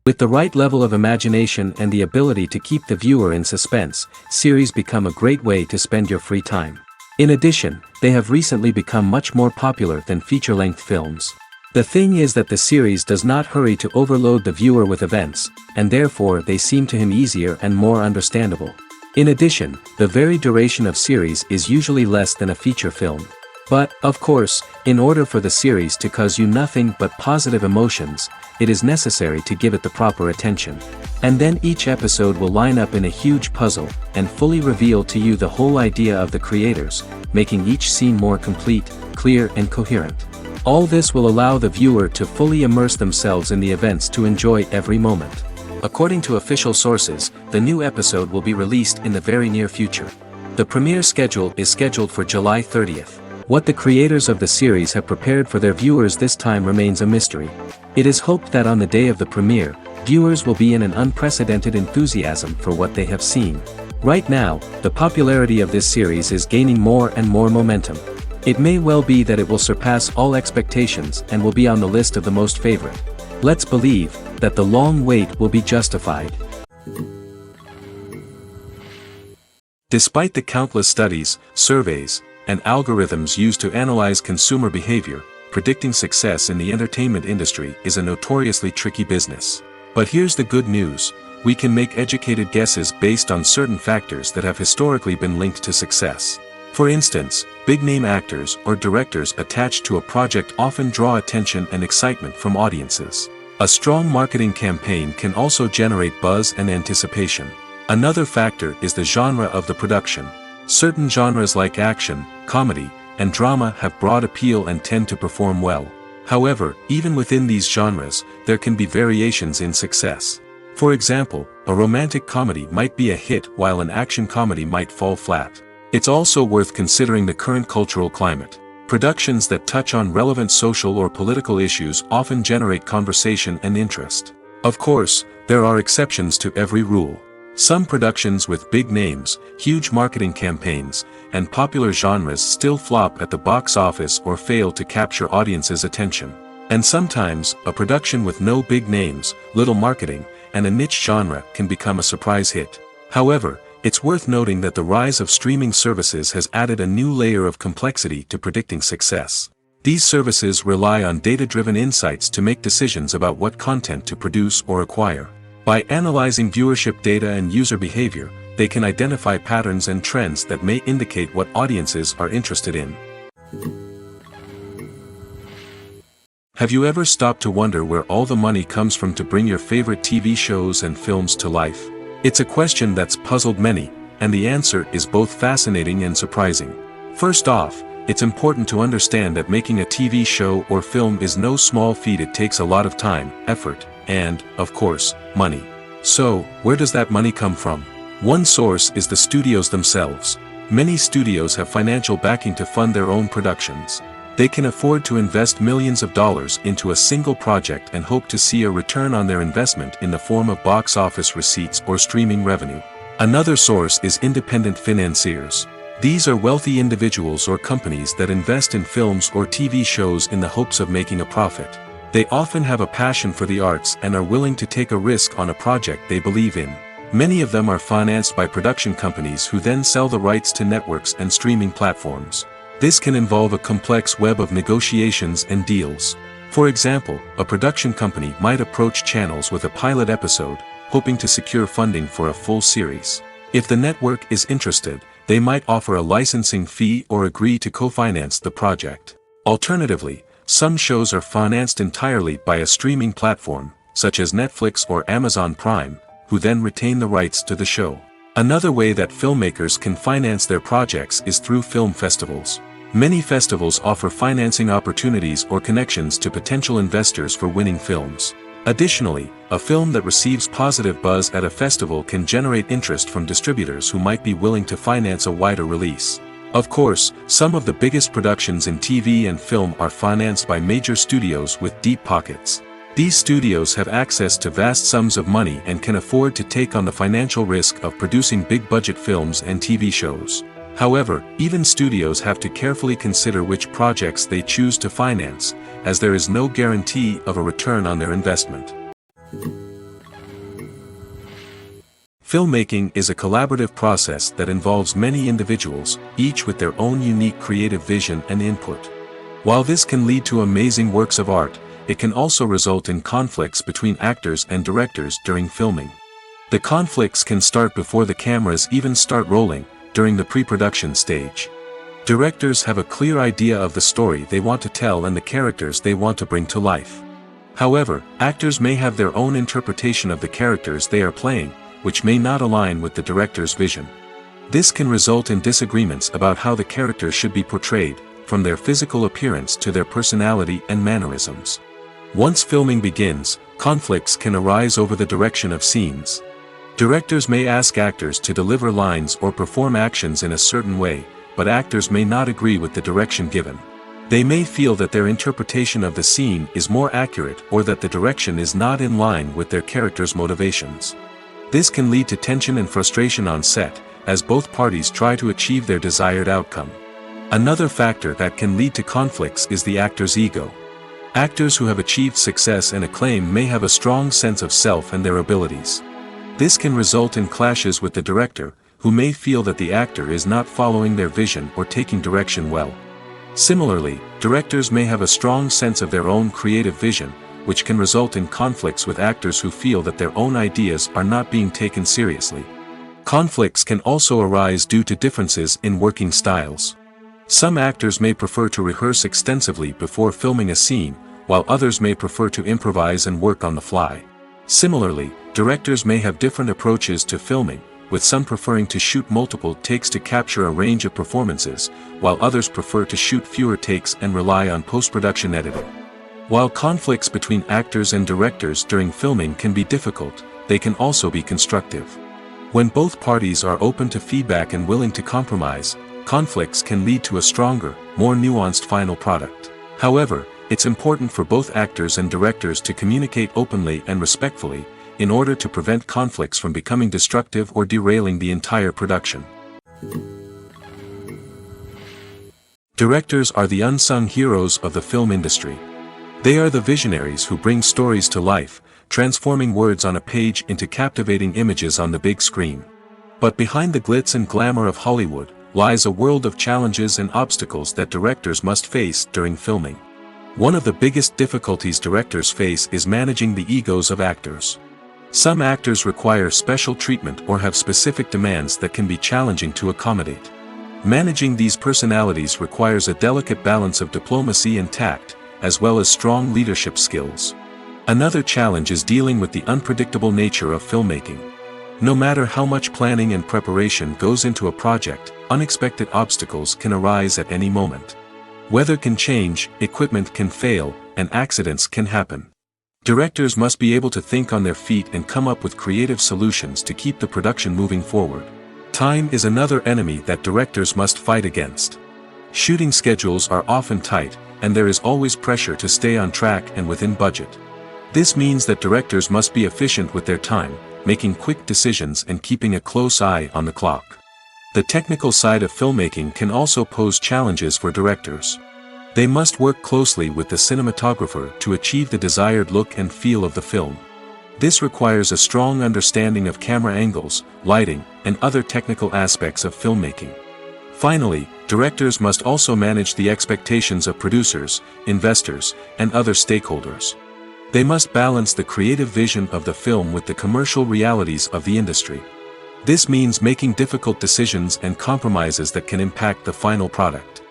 With the right level of imagination and the ability to keep the viewer in suspense, series become a great way to spend your free time. In addition, they have recently become much more popular than feature-length films. The thing is that the series does not hurry to overload the viewer with events, and therefore they seem to him easier and more understandable. In addition, the very duration of series is usually less than a feature film. But, of course, in order for the series to cause you nothing but positive emotions, it is necessary to give it the proper attention. And then each episode will line up in a huge puzzle, and fully reveal to you the whole idea of the creators, making each scene more complete, clear and coherent. All this will allow the viewer to fully immerse themselves in the events to enjoy every moment. According to official sources, the new episode will be released in the very near future. The premiere schedule is scheduled for July 30th. What the creators of the series have prepared for their viewers this time remains a mystery. It is hoped that on the day of the premiere, viewers will be in an unprecedented enthusiasm for what they have seen. Right now, the popularity of this series is gaining more and more momentum. It may well be that it will surpass all expectations and will be on the list of the most favorite. Let's believe that the long wait will be justified. Despite the countless studies, surveys, and algorithms used to analyze consumer behavior, predicting success in the entertainment industry is a notoriously tricky business. But here's the good news: we can make educated guesses based on certain factors that have historically been linked to success. For instance, big-name actors or directors attached to a project often draw attention and excitement from audiences. A strong marketing campaign can also generate buzz and anticipation. Another factor is the genre of the production. Certain genres like action, comedy, and drama have broad appeal and tend to perform well. However, even within these genres, there can be variations in success. For example, a romantic comedy might be a hit while an action comedy might fall flat. It's also worth considering the current cultural climate. Productions that touch on relevant social or political issues often generate conversation and interest. Of course, there are exceptions to every rule. Some productions with big names, huge marketing campaigns, and popular genres still flop at the box office or fail to capture audiences' attention. And sometimes, a production with no big names, little marketing, and a niche genre can become a surprise hit. However, it's worth noting that the rise of streaming services has added a new layer of complexity to predicting success. These services rely on data-driven insights to make decisions about what content to produce or acquire. By analyzing viewership data and user behavior, they can identify patterns and trends that may indicate what audiences are interested in. Have you ever stopped to wonder where all the money comes from to bring your favorite TV shows and films to life? It's a question that's puzzled many, and the answer is both fascinating and surprising. First off, it's important to understand that making a TV show or film is no small feat. It takes a lot of time, effort, and, of course, money. So, where does that money come from? One source is the studios themselves. Many studios have financial backing to fund their own productions. They can afford to invest millions of dollars into a single project and hope to see a return on their investment in the form of box office receipts or streaming revenue. Another source is independent financiers. These are wealthy individuals or companies that invest in films or TV shows in the hopes of making a profit. They often have a passion for the arts and are willing to take a risk on a project they believe in. Many of them are financed by production companies who then sell the rights to networks and streaming platforms. This can involve a complex web of negotiations and deals. For example, a production company might approach channels with a pilot episode, hoping to secure funding for a full series. If the network is interested, they might offer a licensing fee or agree to co-finance the project. Alternatively, some shows are financed entirely by a streaming platform, such as Netflix or Amazon Prime, who then retain the rights to the show. Another way that filmmakers can finance their projects is through film festivals. Many festivals offer financing opportunities or connections to potential investors for winning films. Additionally, a film that receives positive buzz at a festival can generate interest from distributors who might be willing to finance a wider release. Of course, some of the biggest productions in TV and film are financed by major studios with deep pockets. These studios have access to vast sums of money and can afford to take on the financial risk of producing big-budget films and TV shows. However, even studios have to carefully consider which projects they choose to finance, as there is no guarantee of a return on their investment. Filmmaking is a collaborative process that involves many individuals, each with their own unique creative vision and input. While this can lead to amazing works of art, it can also result in conflicts between actors and directors during filming. The conflicts can start before the cameras even start rolling, during the pre-production stage. Directors have a clear idea of the story they want to tell and the characters they want to bring to life. However, actors may have their own interpretation of the characters they are playing, which may not align with the director's vision. This can result in disagreements about how the characters should be portrayed, from their physical appearance to their personality and mannerisms. Once filming begins, conflicts can arise over the direction of scenes. Directors may ask actors to deliver lines or perform actions in a certain way, but actors may not agree with the direction given. They may feel that their interpretation of the scene is more accurate or that the direction is not in line with their character's motivations. This can lead to tension and frustration on set, as both parties try to achieve their desired outcome. Another factor that can lead to conflicts is the actor's ego. Actors who have achieved success and acclaim may have a strong sense of self and their abilities. This can result in clashes with the director, who may feel that the actor is not following their vision or taking direction well. Similarly, directors may have a strong sense of their own creative vision, which can result in conflicts with actors who feel that their own ideas are not being taken seriously. Conflicts can also arise due to differences in working styles. Some actors may prefer to rehearse extensively before filming a scene, while others may prefer to improvise and work on the fly. Similarly, directors may have different approaches to filming, with some preferring to shoot multiple takes to capture a range of performances, while others prefer to shoot fewer takes and rely on post-production editing. While conflicts between actors and directors during filming can be difficult, they can also be constructive. When both parties are open to feedback and willing to compromise, conflicts can lead to a stronger, more nuanced final product. However, it's important for both actors and directors to communicate openly and respectfully, in order to prevent conflicts from becoming destructive or derailing the entire production. Directors are the unsung heroes of the film industry. They are the visionaries who bring stories to life, transforming words on a page into captivating images on the big screen. But behind the glitz and glamour of Hollywood, lies a world of challenges and obstacles that directors must face during filming. One of the biggest difficulties directors face is managing the egos of actors. Some actors require special treatment or have specific demands that can be challenging to accommodate. Managing these personalities requires a delicate balance of diplomacy and tact, as well as strong leadership skills. Another challenge is dealing with the unpredictable nature of filmmaking. No matter how much planning and preparation goes into a project, unexpected obstacles can arise at any moment. Weather can change, equipment can fail, and accidents can happen. Directors must be able to think on their feet and come up with creative solutions to keep the production moving forward. Time is another enemy that directors must fight against. Shooting schedules are often tight, and there is always pressure to stay on track and within budget. This means that directors must be efficient with their time, making quick decisions and keeping a close eye on the clock. The technical side of filmmaking can also pose challenges for directors. They must work closely with the cinematographer to achieve the desired look and feel of the film. This requires a strong understanding of camera angles, lighting, and other technical aspects of filmmaking. Finally, directors must also manage the expectations of producers, investors, and other stakeholders. They must balance the creative vision of the film with the commercial realities of the industry. This means making difficult decisions and compromises that can impact the final product.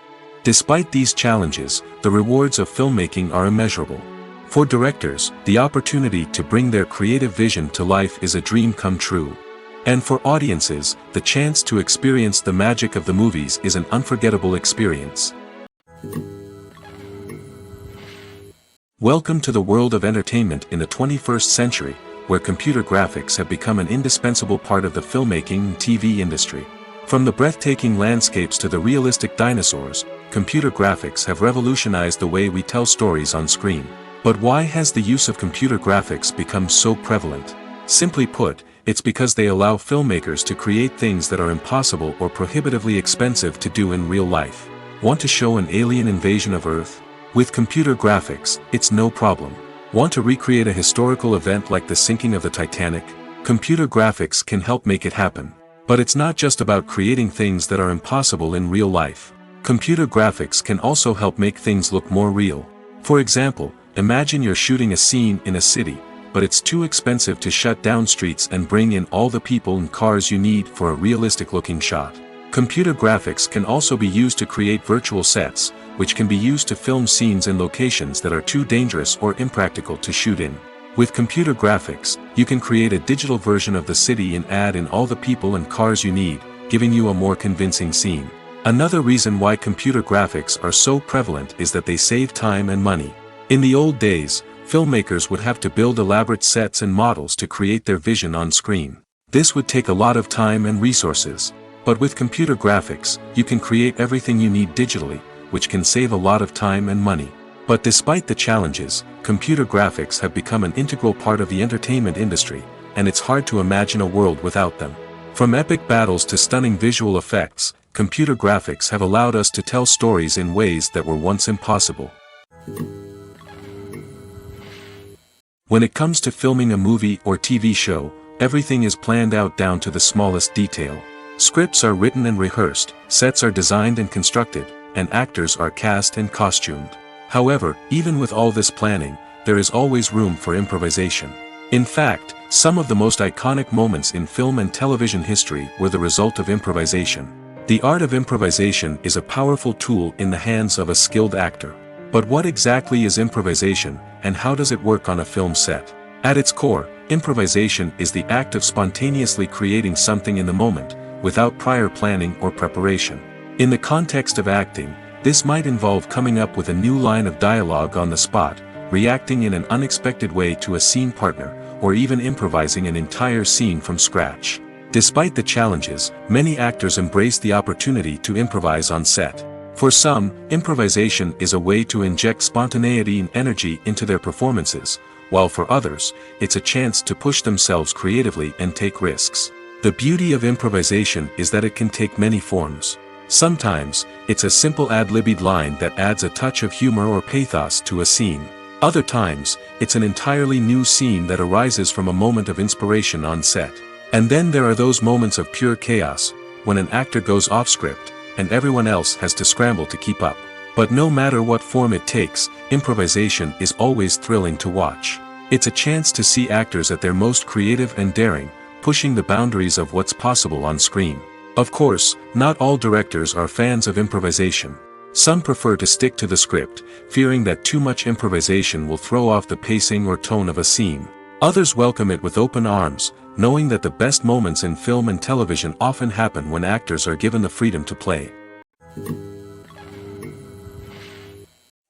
Despite these challenges, the rewards of filmmaking are immeasurable. For directors, the opportunity to bring their creative vision to life is a dream come true. And for audiences, the chance to experience the magic of the movies is an unforgettable experience. Welcome to the world of entertainment in the 21st century, where computer graphics have become an indispensable part of the filmmaking and TV industry. From the breathtaking landscapes to the realistic dinosaurs, computer graphics have revolutionized the way we tell stories on screen. But why has the use of computer graphics become so prevalent? Simply put, it's because they allow filmmakers to create things that are impossible or prohibitively expensive to do in real life. Want to show an alien invasion of Earth? With computer graphics, it's no problem. Want to recreate a historical event like the sinking of the Titanic? Computer graphics can help make it happen. But it's not just about creating things that are impossible in real life. Computer graphics can also help make things look more real. For example, imagine you're shooting a scene in a city, but it's too expensive to shut down streets and bring in all the people and cars you need for a realistic-looking shot. Computer graphics can also be used to create virtual sets, which can be used to film scenes in locations that are too dangerous or impractical to shoot in. With computer graphics, you can create a digital version of the city and add in all the people and cars you need, giving you a more convincing scene. Another reason why computer graphics are so prevalent is that they save time and money. In the old days, filmmakers would have to build elaborate sets and models to create their vision on screen. This would take a lot of time and resources. But with computer graphics, you can create everything you need digitally, which can save a lot of time and money. But despite the challenges, computer graphics have become an integral part of the entertainment industry, and it's hard to imagine a world without them. From epic battles to stunning visual effects, computer graphics have allowed us to tell stories in ways that were once impossible. When it comes to filming a movie or TV show, everything is planned out down to the smallest detail. Scripts are written and rehearsed, sets are designed and constructed, and actors are cast and costumed. However, even with all this planning, there is always room for improvisation. In fact, some of the most iconic moments in film and television history were the result of improvisation. The art of improvisation is a powerful tool in the hands of a skilled actor. But what exactly is improvisation, and how does it work on a film set? At its core, improvisation is the act of spontaneously creating something in the moment, without prior planning or preparation. In the context of acting, this might involve coming up with a new line of dialogue on the spot, reacting in an unexpected way to a scene partner, or even improvising an entire scene from scratch. Despite the challenges, many actors embrace the opportunity to improvise on set. For some, improvisation is a way to inject spontaneity and energy into their performances, while for others, it's a chance to push themselves creatively and take risks. The beauty of improvisation is that it can take many forms. Sometimes, it's a simple ad-libbed line that adds a touch of humor or pathos to a scene. Other times, it's an entirely new scene that arises from a moment of inspiration on set. And then there are those moments of pure chaos, when an actor goes off script, and everyone else has to scramble to keep up. But no matter what form it takes, improvisation is always thrilling to watch. It's a chance to see actors at their most creative and daring, pushing the boundaries of what's possible on screen. Of course, not all directors are fans of improvisation. Some prefer to stick to the script, fearing that too much improvisation will throw off the pacing or tone of a scene. Others welcome it with open arms, knowing that the best moments in film and television often happen when actors are given the freedom to play.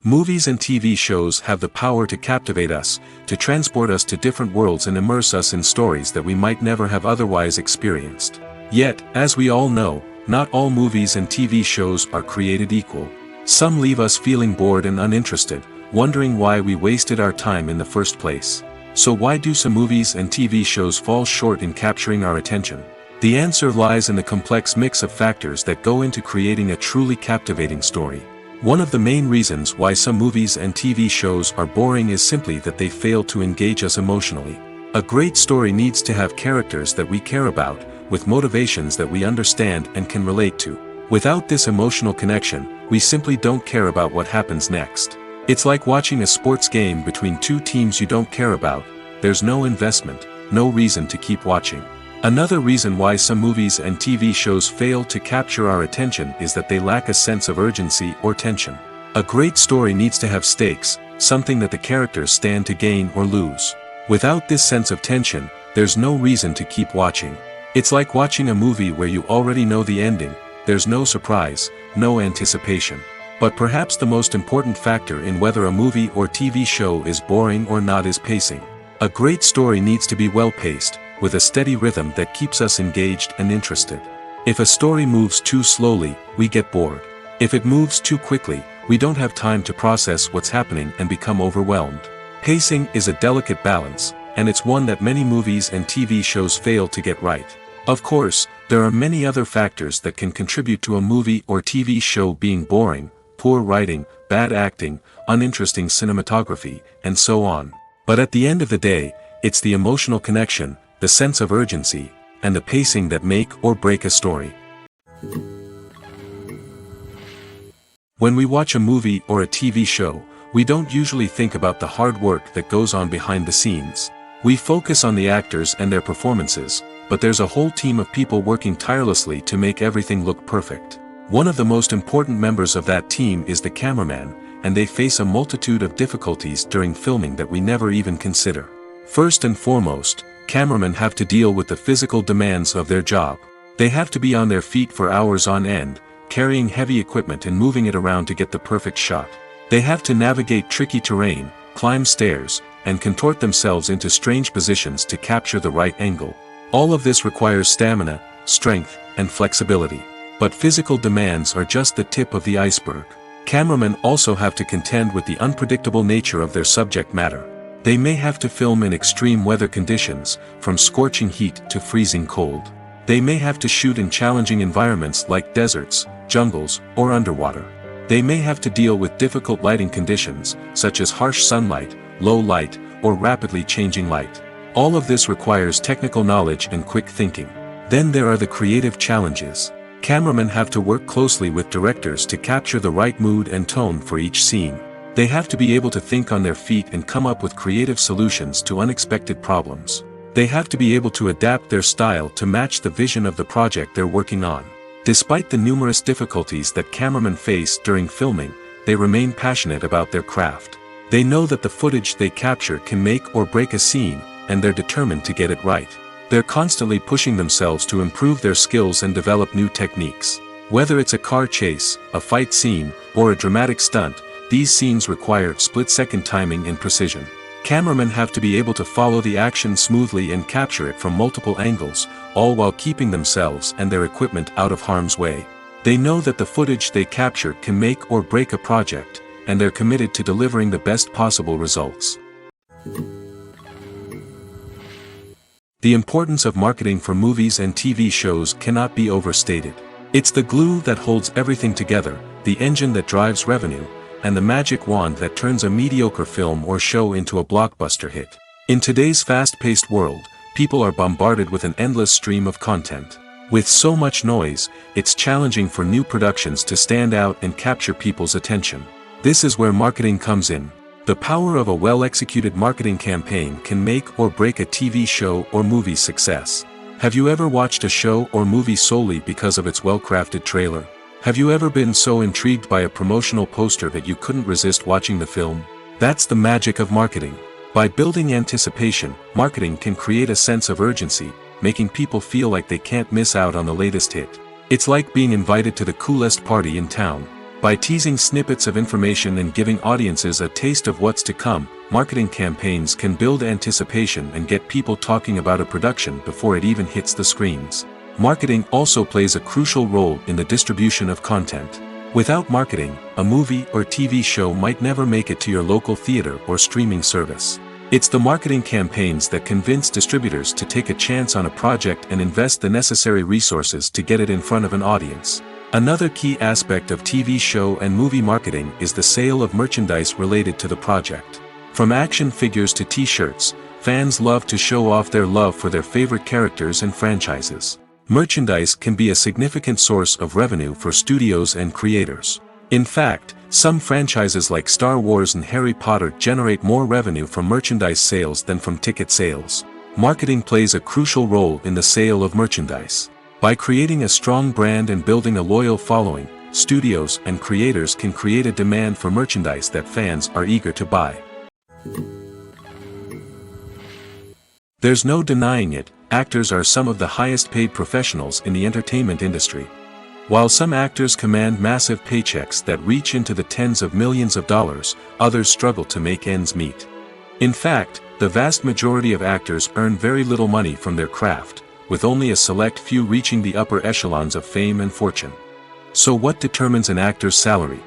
Movies and TV shows have the power to captivate us, to transport us to different worlds and immerse us in stories that we might never have otherwise experienced. Yet, as we all know, not all movies and TV shows are created equal. Some leave us feeling bored and uninterested, wondering why we wasted our time in the first place. So why do some movies and TV shows fall short in capturing our attention? The answer lies in the complex mix of factors that go into creating a truly captivating story. One of the main reasons why some movies and TV shows are boring is simply that they fail to engage us emotionally. A great story needs to have characters that we care about, with motivations that we understand and can relate to. Without this emotional connection, we simply don't care about what happens next. It's like watching a sports game between two teams you don't care about. There's no investment, no reason to keep watching. Another reason why some movies and TV shows fail to capture our attention is that they lack a sense of urgency or tension. A great story needs to have stakes, something that the characters stand to gain or lose. Without this sense of tension, there's no reason to keep watching. It's like watching a movie where you already know the ending, there's no surprise, no anticipation. But perhaps the most important factor in whether a movie or TV show is boring or not is pacing. A great story needs to be well-paced, with a steady rhythm that keeps us engaged and interested. If a story moves too slowly, we get bored. If it moves too quickly, we don't have time to process what's happening and become overwhelmed. Pacing is a delicate balance, and it's one that many movies and TV shows fail to get right. Of course, there are many other factors that can contribute to a movie or TV show being boring: poor writing, bad acting, uninteresting cinematography, and so on. But at the end of the day, it's the emotional connection, the sense of urgency, and the pacing that make or break a story. When we watch a movie or a TV show, we don't usually think about the hard work that goes on behind the scenes. We focus on the actors and their performances, but there's a whole team of people working tirelessly to make everything look perfect. One of the most important members of that team is the cameraman, and they face a multitude of difficulties during filming that we never even consider. First and foremost, cameramen have to deal with the physical demands of their job. They have to be on their feet for hours on end, carrying heavy equipment and moving it around to get the perfect shot. They have to navigate tricky terrain, climb stairs, and contort themselves into strange positions to capture the right angle. All of this requires stamina, strength, and flexibility. But physical demands are just the tip of the iceberg. Cameramen also have to contend with the unpredictable nature of their subject matter. They may have to film in extreme weather conditions, from scorching heat to freezing cold. They may have to shoot in challenging environments like deserts, jungles, or underwater. They may have to deal with difficult lighting conditions, such as harsh sunlight, low light, or rapidly changing light. All of this requires technical knowledge and quick thinking. Then there are the creative challenges. Cameramen have to work closely with directors to capture the right mood and tone for each scene. They have to be able to think on their feet and come up with creative solutions to unexpected problems. They have to be able to adapt their style to match the vision of the project they're working on. Despite the numerous difficulties that cameramen face during filming, they remain passionate about their craft. They know that the footage they capture can make or break a scene, and they're determined to get it right. They're constantly pushing themselves to improve their skills and develop new techniques. Whether it's a car chase, a fight scene, or a dramatic stunt, these scenes require split-second timing and precision. Cameramen have to be able to follow the action smoothly and capture it from multiple angles, all while keeping themselves and their equipment out of harm's way. They know that the footage they capture can make or break a project, and they're committed to delivering the best possible results. The importance of marketing for movies and TV shows cannot be overstated. It's the glue that holds everything together, the engine that drives revenue, and the magic wand that turns a mediocre film or show into a blockbuster hit. In today's fast-paced world, people are bombarded with an endless stream of content. With so much noise, it's challenging for new productions to stand out and capture people's attention. This is where marketing comes in. The power of a well-executed marketing campaign can make or break a TV show or movie's success. Have you ever watched a show or movie solely because of its well-crafted trailer? Have you ever been so intrigued by a promotional poster that you couldn't resist watching the film? That's the magic of marketing. By building anticipation, marketing can create a sense of urgency, making people feel like they can't miss out on the latest hit. It's like being invited to the coolest party in town. By teasing snippets of information and giving audiences a taste of what's to come, marketing campaigns can build anticipation and get people talking about a production before it even hits the screens. Marketing also plays a crucial role in the distribution of content. Without marketing, a movie or TV show might never make it to your local theater or streaming service. It's the marketing campaigns that convince distributors to take a chance on a project and invest the necessary resources to get it in front of an audience. Another key aspect of TV show and movie marketing is the sale of merchandise related to the project. From action figures to t-shirts, fans love to show off their love for their favorite characters and franchises. Merchandise can be a significant source of revenue for studios and creators. In fact, some franchises like Star Wars and Harry Potter generate more revenue from merchandise sales than from ticket sales. Marketing plays a crucial role in the sale of merchandise. By creating a strong brand and building a loyal following, studios and creators can create a demand for merchandise that fans are eager to buy. There's no denying it, actors are some of the highest paid professionals in the entertainment industry. While some actors command massive paychecks that reach into the tens of millions of dollars, others struggle to make ends meet. In fact, the vast majority of actors earn very little money from their craft, with only a select few reaching the upper echelons of fame and fortune. So what determines an actor's salary?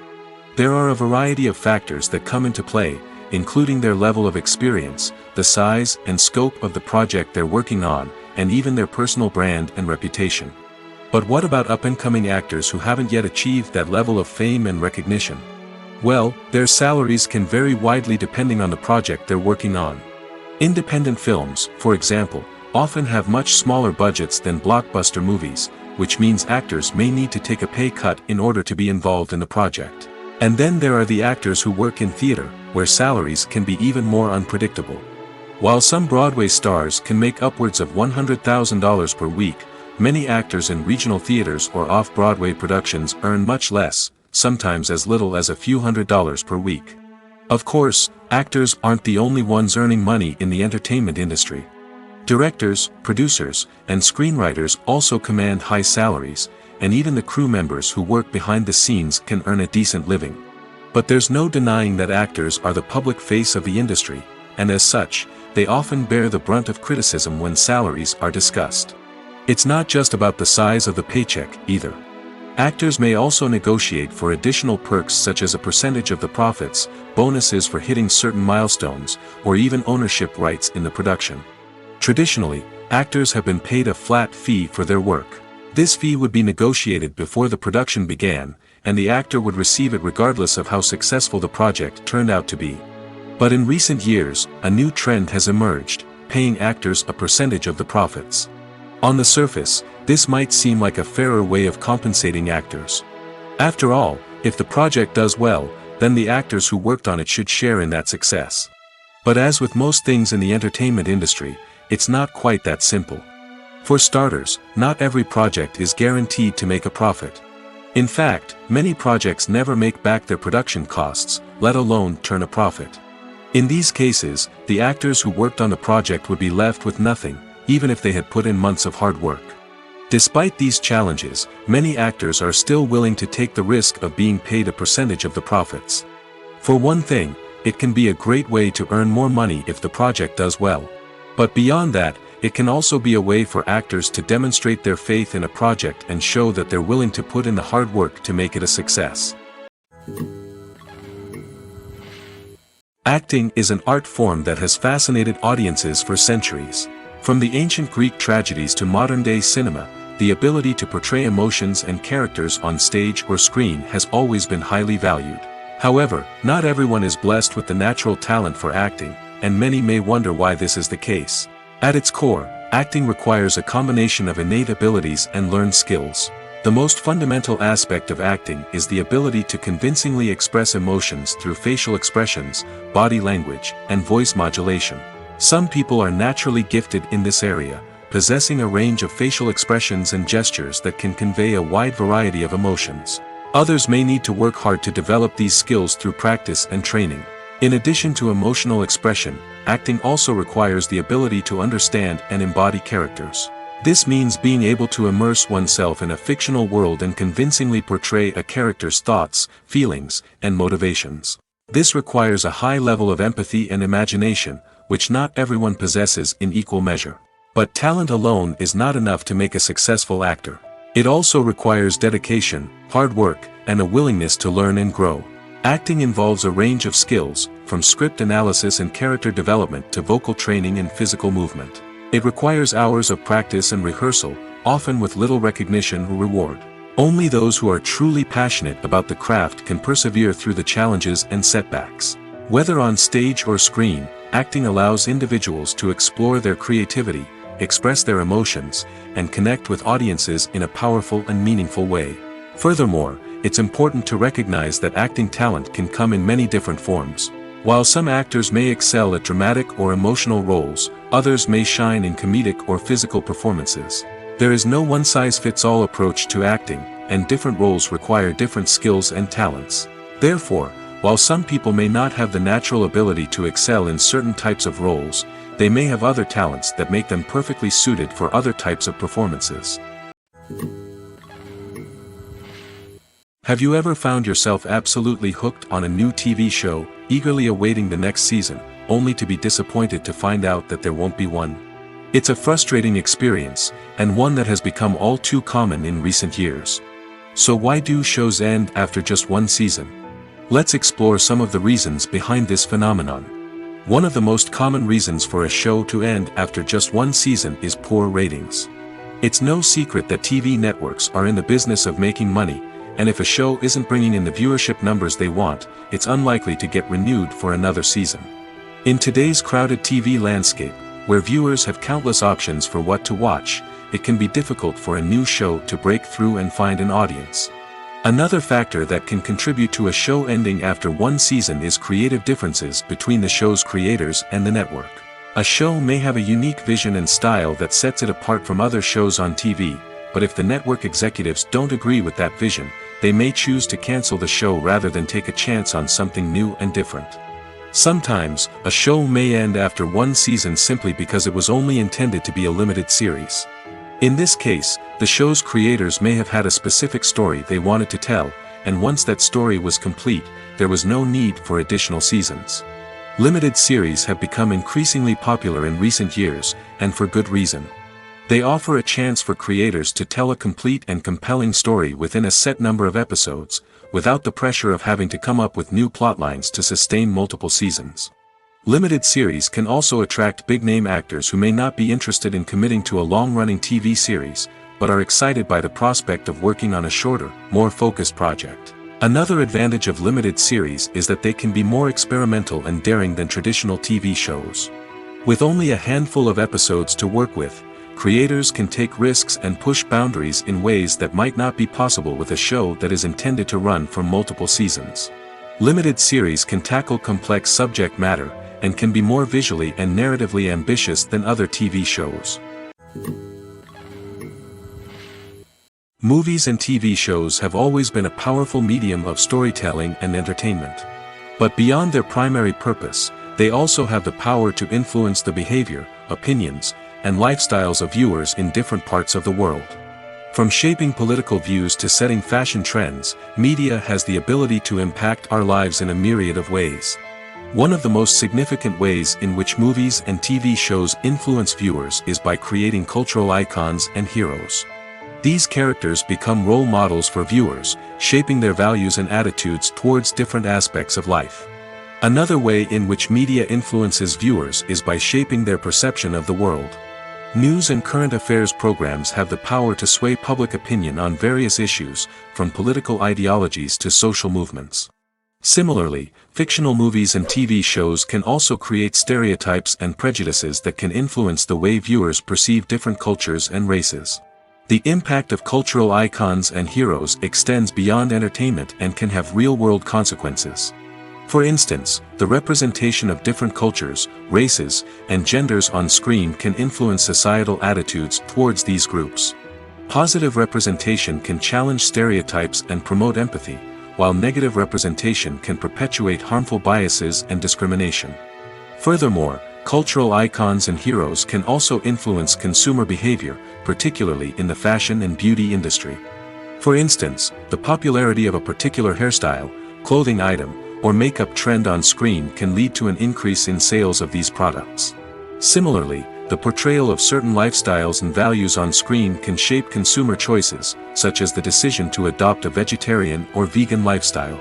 There are a variety of factors that come into play, including their level of experience, the size and scope of the project they're working on, and even their personal brand and reputation. But what about up-and-coming actors who haven't yet achieved that level of fame and recognition? Well, their salaries can vary widely depending on the project they're working on. Independent films, for example, often have much smaller budgets than blockbuster movies, which means actors may need to take a pay cut in order to be involved in the project. And then there are the actors who work in theater, where salaries can be even more unpredictable. While some Broadway stars can make upwards of $100,000 per week, many actors in regional theaters or off-Broadway productions earn much less, sometimes as little as a few $100s per week. Of course, actors aren't the only ones earning money in the entertainment industry. Directors, producers, and screenwriters also command high salaries, and even the crew members who work behind the scenes can earn a decent living. But there's no denying that actors are the public face of the industry, and as such, they often bear the brunt of criticism when salaries are discussed. It's not just about the size of the paycheck, either. Actors may also negotiate for additional perks such as a percentage of the profits, bonuses for hitting certain milestones, or even ownership rights in the production. Traditionally, actors have been paid a flat fee for their work. This fee would be negotiated before the production began, and the actor would receive it regardless of how successful the project turned out to be. But in recent years, a new trend has emerged, paying actors a percentage of the profits. On the surface, this might seem like a fairer way of compensating actors. After all, if the project does well, then the actors who worked on it should share in that success. But as with most things in the entertainment industry, it's not quite that simple. For starters, not every project is guaranteed to make a profit. In fact, many projects never make back their production costs, let alone turn a profit. In these cases, the actors who worked on the project would be left with nothing, even if they had put in months of hard work. Despite these challenges, many actors are still willing to take the risk of being paid a percentage of the profits. For one thing, it can be a great way to earn more money if the project does well. But beyond that, it can also be a way for actors to demonstrate their faith in a project and show that they're willing to put in the hard work to make it a success. Acting is an art form that has fascinated audiences for centuries. From the ancient Greek tragedies to modern-day cinema, the ability to portray emotions and characters on stage or screen has always been highly valued. However, not everyone is blessed with the natural talent for acting, and many may wonder why this is the case. At its core, acting requires a combination of innate abilities and learned skills. The most fundamental aspect of acting is the ability to convincingly express emotions through facial expressions, body language, and voice modulation. Some people are naturally gifted in this area, possessing a range of facial expressions and gestures that can convey a wide variety of emotions. Others may need to work hard to develop these skills through practice and training. In addition to emotional expression, acting also requires the ability to understand and embody characters. This means being able to immerse oneself in a fictional world and convincingly portray a character's thoughts, feelings, and motivations. This requires a high level of empathy and imagination, which not everyone possesses in equal measure. But talent alone is not enough to make a successful actor. It also requires dedication, hard work, and a willingness to learn and grow. Acting involves a range of skills, from script analysis and character development to vocal training and physical movement. It requires hours of practice and rehearsal, often with little recognition or reward. Only those who are truly passionate about the craft can persevere through the challenges and setbacks. Whether on stage or screen, acting allows individuals to explore their creativity, express their emotions, and connect with audiences in a powerful and meaningful way. Furthermore, it's important to recognize that acting talent can come in many different forms. While some actors may excel at dramatic or emotional roles, others may shine in comedic or physical performances. There is no one-size-fits-all approach to acting, and different roles require different skills and talents. Therefore, while some people may not have the natural ability to excel in certain types of roles, they may have other talents that make them perfectly suited for other types of performances. Have you ever found yourself absolutely hooked on a new TV show, eagerly awaiting the next season, only to be disappointed to find out that there won't be one? It's a frustrating experience, and one that has become all too common in recent years. So why do shows end after just one season? Let's explore some of the reasons behind this phenomenon. One of the most common reasons for a show to end after just one season is poor ratings. It's no secret that TV networks are in the business of making money, and if a show isn't bringing in the viewership numbers they want, it's unlikely to get renewed for another season. In today's crowded TV landscape, Where viewers have countless options for what to watch, it can be difficult for a new show to break through and find an audience. Another factor that can contribute to a show ending after one season is creative differences between the show's creators and the network. A show may have a unique vision and style that sets it apart from other shows on TV, but if the network executives don't agree with that vision, they may choose to cancel the show rather than take a chance on something new and different. Sometimes, a show may end after one season simply because it was only intended to be a limited series. In this case, the show's creators may have had a specific story they wanted to tell, and once that story was complete, there was no need for additional seasons. Limited series have become increasingly popular in recent years, and for good reason. They offer a chance for creators to tell a complete and compelling story within a set number of episodes, without the pressure of having to come up with new plotlines to sustain multiple seasons. Limited series can also attract big-name actors who may not be interested in committing to a long-running TV series, but are excited by the prospect of working on a shorter, more focused project. Another advantage of limited series is that they can be more experimental and daring than traditional TV shows. With only a handful of episodes to work with, creators can take risks and push boundaries in ways that might not be possible with a show that is intended to run for multiple seasons. Limited series can tackle complex subject matter, and can be more visually and narratively ambitious than other TV shows. Movies and TV shows have always been a powerful medium of storytelling and entertainment. But beyond their primary purpose, they also have the power to influence the behavior, opinions, and lifestyles of viewers in different parts of the world. From shaping political views to setting fashion trends, media has the ability to impact our lives in a myriad of ways. One of the most significant ways in which movies and TV shows influence viewers is by creating cultural icons and heroes. These characters become role models for viewers, shaping their values and attitudes towards different aspects of life. Another way in which media influences viewers is by shaping their perception of the world. News and current affairs programs have the power to sway public opinion on various issues, from political ideologies to social movements. Similarly, fictional movies and TV shows can also create stereotypes and prejudices that can influence the way viewers perceive different cultures and races. The impact of cultural icons and heroes extends beyond entertainment and can have real-world consequences. For instance, the representation of different cultures, races, and genders on screen can influence societal attitudes towards these groups. Positive representation can challenge stereotypes and promote empathy, while negative representation can perpetuate harmful biases and discrimination. Furthermore, cultural icons and heroes can also influence consumer behavior, particularly in the fashion and beauty industry. For instance, the popularity of a particular hairstyle, clothing item, or makeup trend on screen can lead to an increase in sales of these products. Similarly, the portrayal of certain lifestyles and values on screen can shape consumer choices, such as the decision to adopt a vegetarian or vegan lifestyle.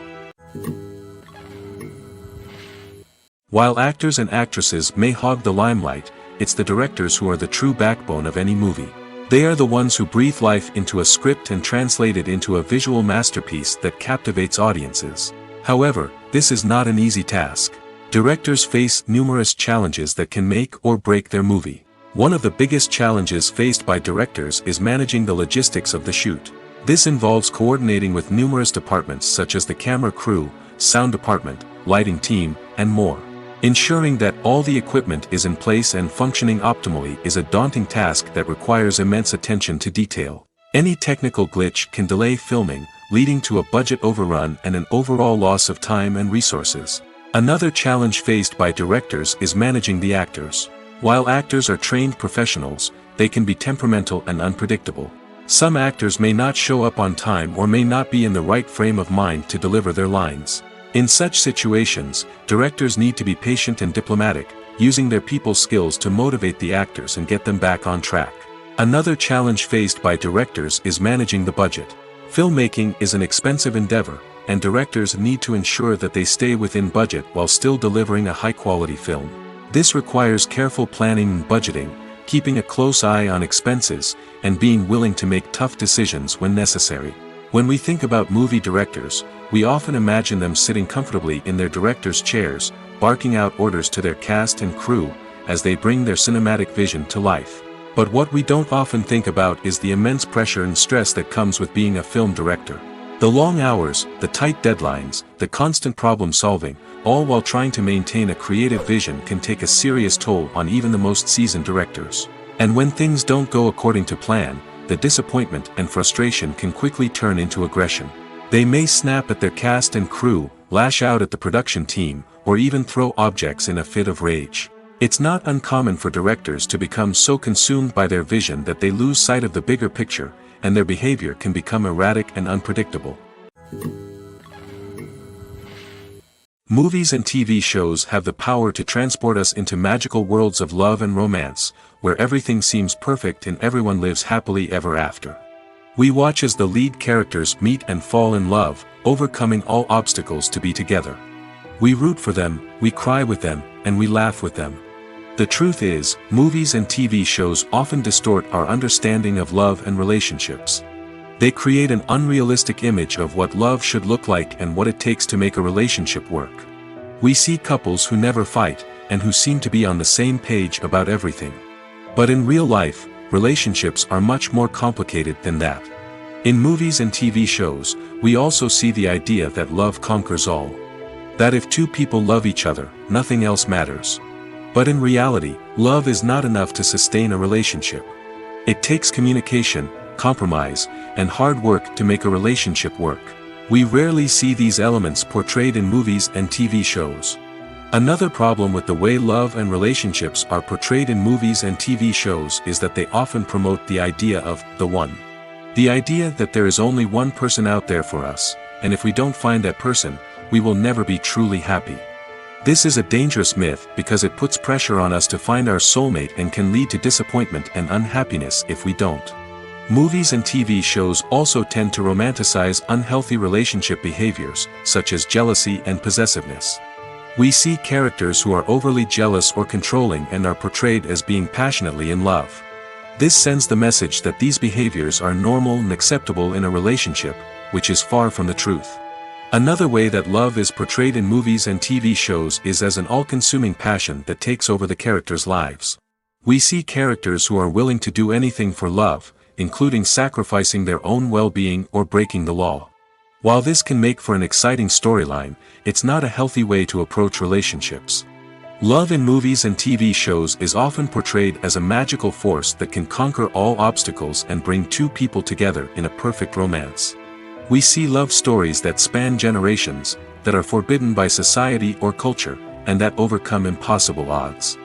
While actors and actresses may hog the limelight, it's the directors who are the true backbone of any movie. They are the ones who breathe life into a script and translate it into a visual masterpiece that captivates audiences. However, this is not an easy task. Directors face numerous challenges that can make or break their movie. One of the biggest challenges faced by directors is managing the logistics of the shoot. This involves coordinating with numerous departments such as the camera crew, sound department, lighting team, and more. Ensuring that all the equipment is in place and functioning optimally is a daunting task that requires immense attention to detail. Any technical glitch can delay filming, leading to a budget overrun and an overall loss of time and resources. Another challenge faced by directors is managing the actors. While actors are trained professionals, they can be temperamental and unpredictable. Some actors may not show up on time or may not be in the right frame of mind to deliver their lines. In such situations, directors need to be patient and diplomatic, using their people skills to motivate the actors and get them back on track. Another challenge faced by directors is managing the budget. Filmmaking is an expensive endeavor, and directors need to ensure that they stay within budget while still delivering a high-quality film. This requires careful planning and budgeting, keeping a close eye on expenses, and being willing to make tough decisions when necessary. When we think about movie directors, we often imagine them sitting comfortably in their director's chairs, barking out orders to their cast and crew, as they bring their cinematic vision to life. But what we don't often think about is the immense pressure and stress that comes with being a film director. The long hours, the tight deadlines, the constant problem solving, all while trying to maintain a creative vision can take a serious toll on even the most seasoned directors. And when things don't go according to plan, the disappointment and frustration can quickly turn into aggression. They may snap at their cast and crew, lash out at the production team, or even throw objects in a fit of rage. It's not uncommon for directors to become so consumed by their vision that they lose sight of the bigger picture, and their behavior can become erratic and unpredictable. Movies and TV shows have the power to transport us into magical worlds of love and romance, where everything seems perfect and everyone lives happily ever after. We watch as the lead characters meet and fall in love, overcoming all obstacles to be together. We root for them, we cry with them, and we laugh with them. The truth is, movies and TV shows often distort our understanding of love and relationships. They create an unrealistic image of what love should look like and what it takes to make a relationship work. We see couples who never fight, and who seem to be on the same page about everything. But in real life, relationships are much more complicated than that. In movies and TV shows, we also see the idea that love conquers all. That if two people love each other, nothing else matters. But in reality, love is not enough to sustain a relationship. It takes communication, compromise, and hard work to make a relationship work. We rarely see these elements portrayed in movies and TV shows. Another problem with the way love and relationships are portrayed in movies and TV shows is that they often promote the idea of the one. The idea that there is only one person out there for us, and if we don't find that person, we will never be truly happy. This is a dangerous myth because it puts pressure on us to find our soulmate and can lead to disappointment and unhappiness if we don't. Movies and TV shows also tend to romanticize unhealthy relationship behaviors, such as jealousy and possessiveness. We see characters who are overly jealous or controlling and are portrayed as being passionately in love. This sends the message that these behaviors are normal and acceptable in a relationship, which is far from the truth. Another way that love is portrayed in movies and TV shows is as an all-consuming passion that takes over the characters' lives. We see characters who are willing to do anything for love, including sacrificing their own well-being or breaking the law. While this can make for an exciting storyline, it's not a healthy way to approach relationships. Love in movies and TV shows is often portrayed as a magical force that can conquer all obstacles and bring two people together in a perfect romance. We see love stories that span generations, that are forbidden by society or culture, and that overcome impossible odds.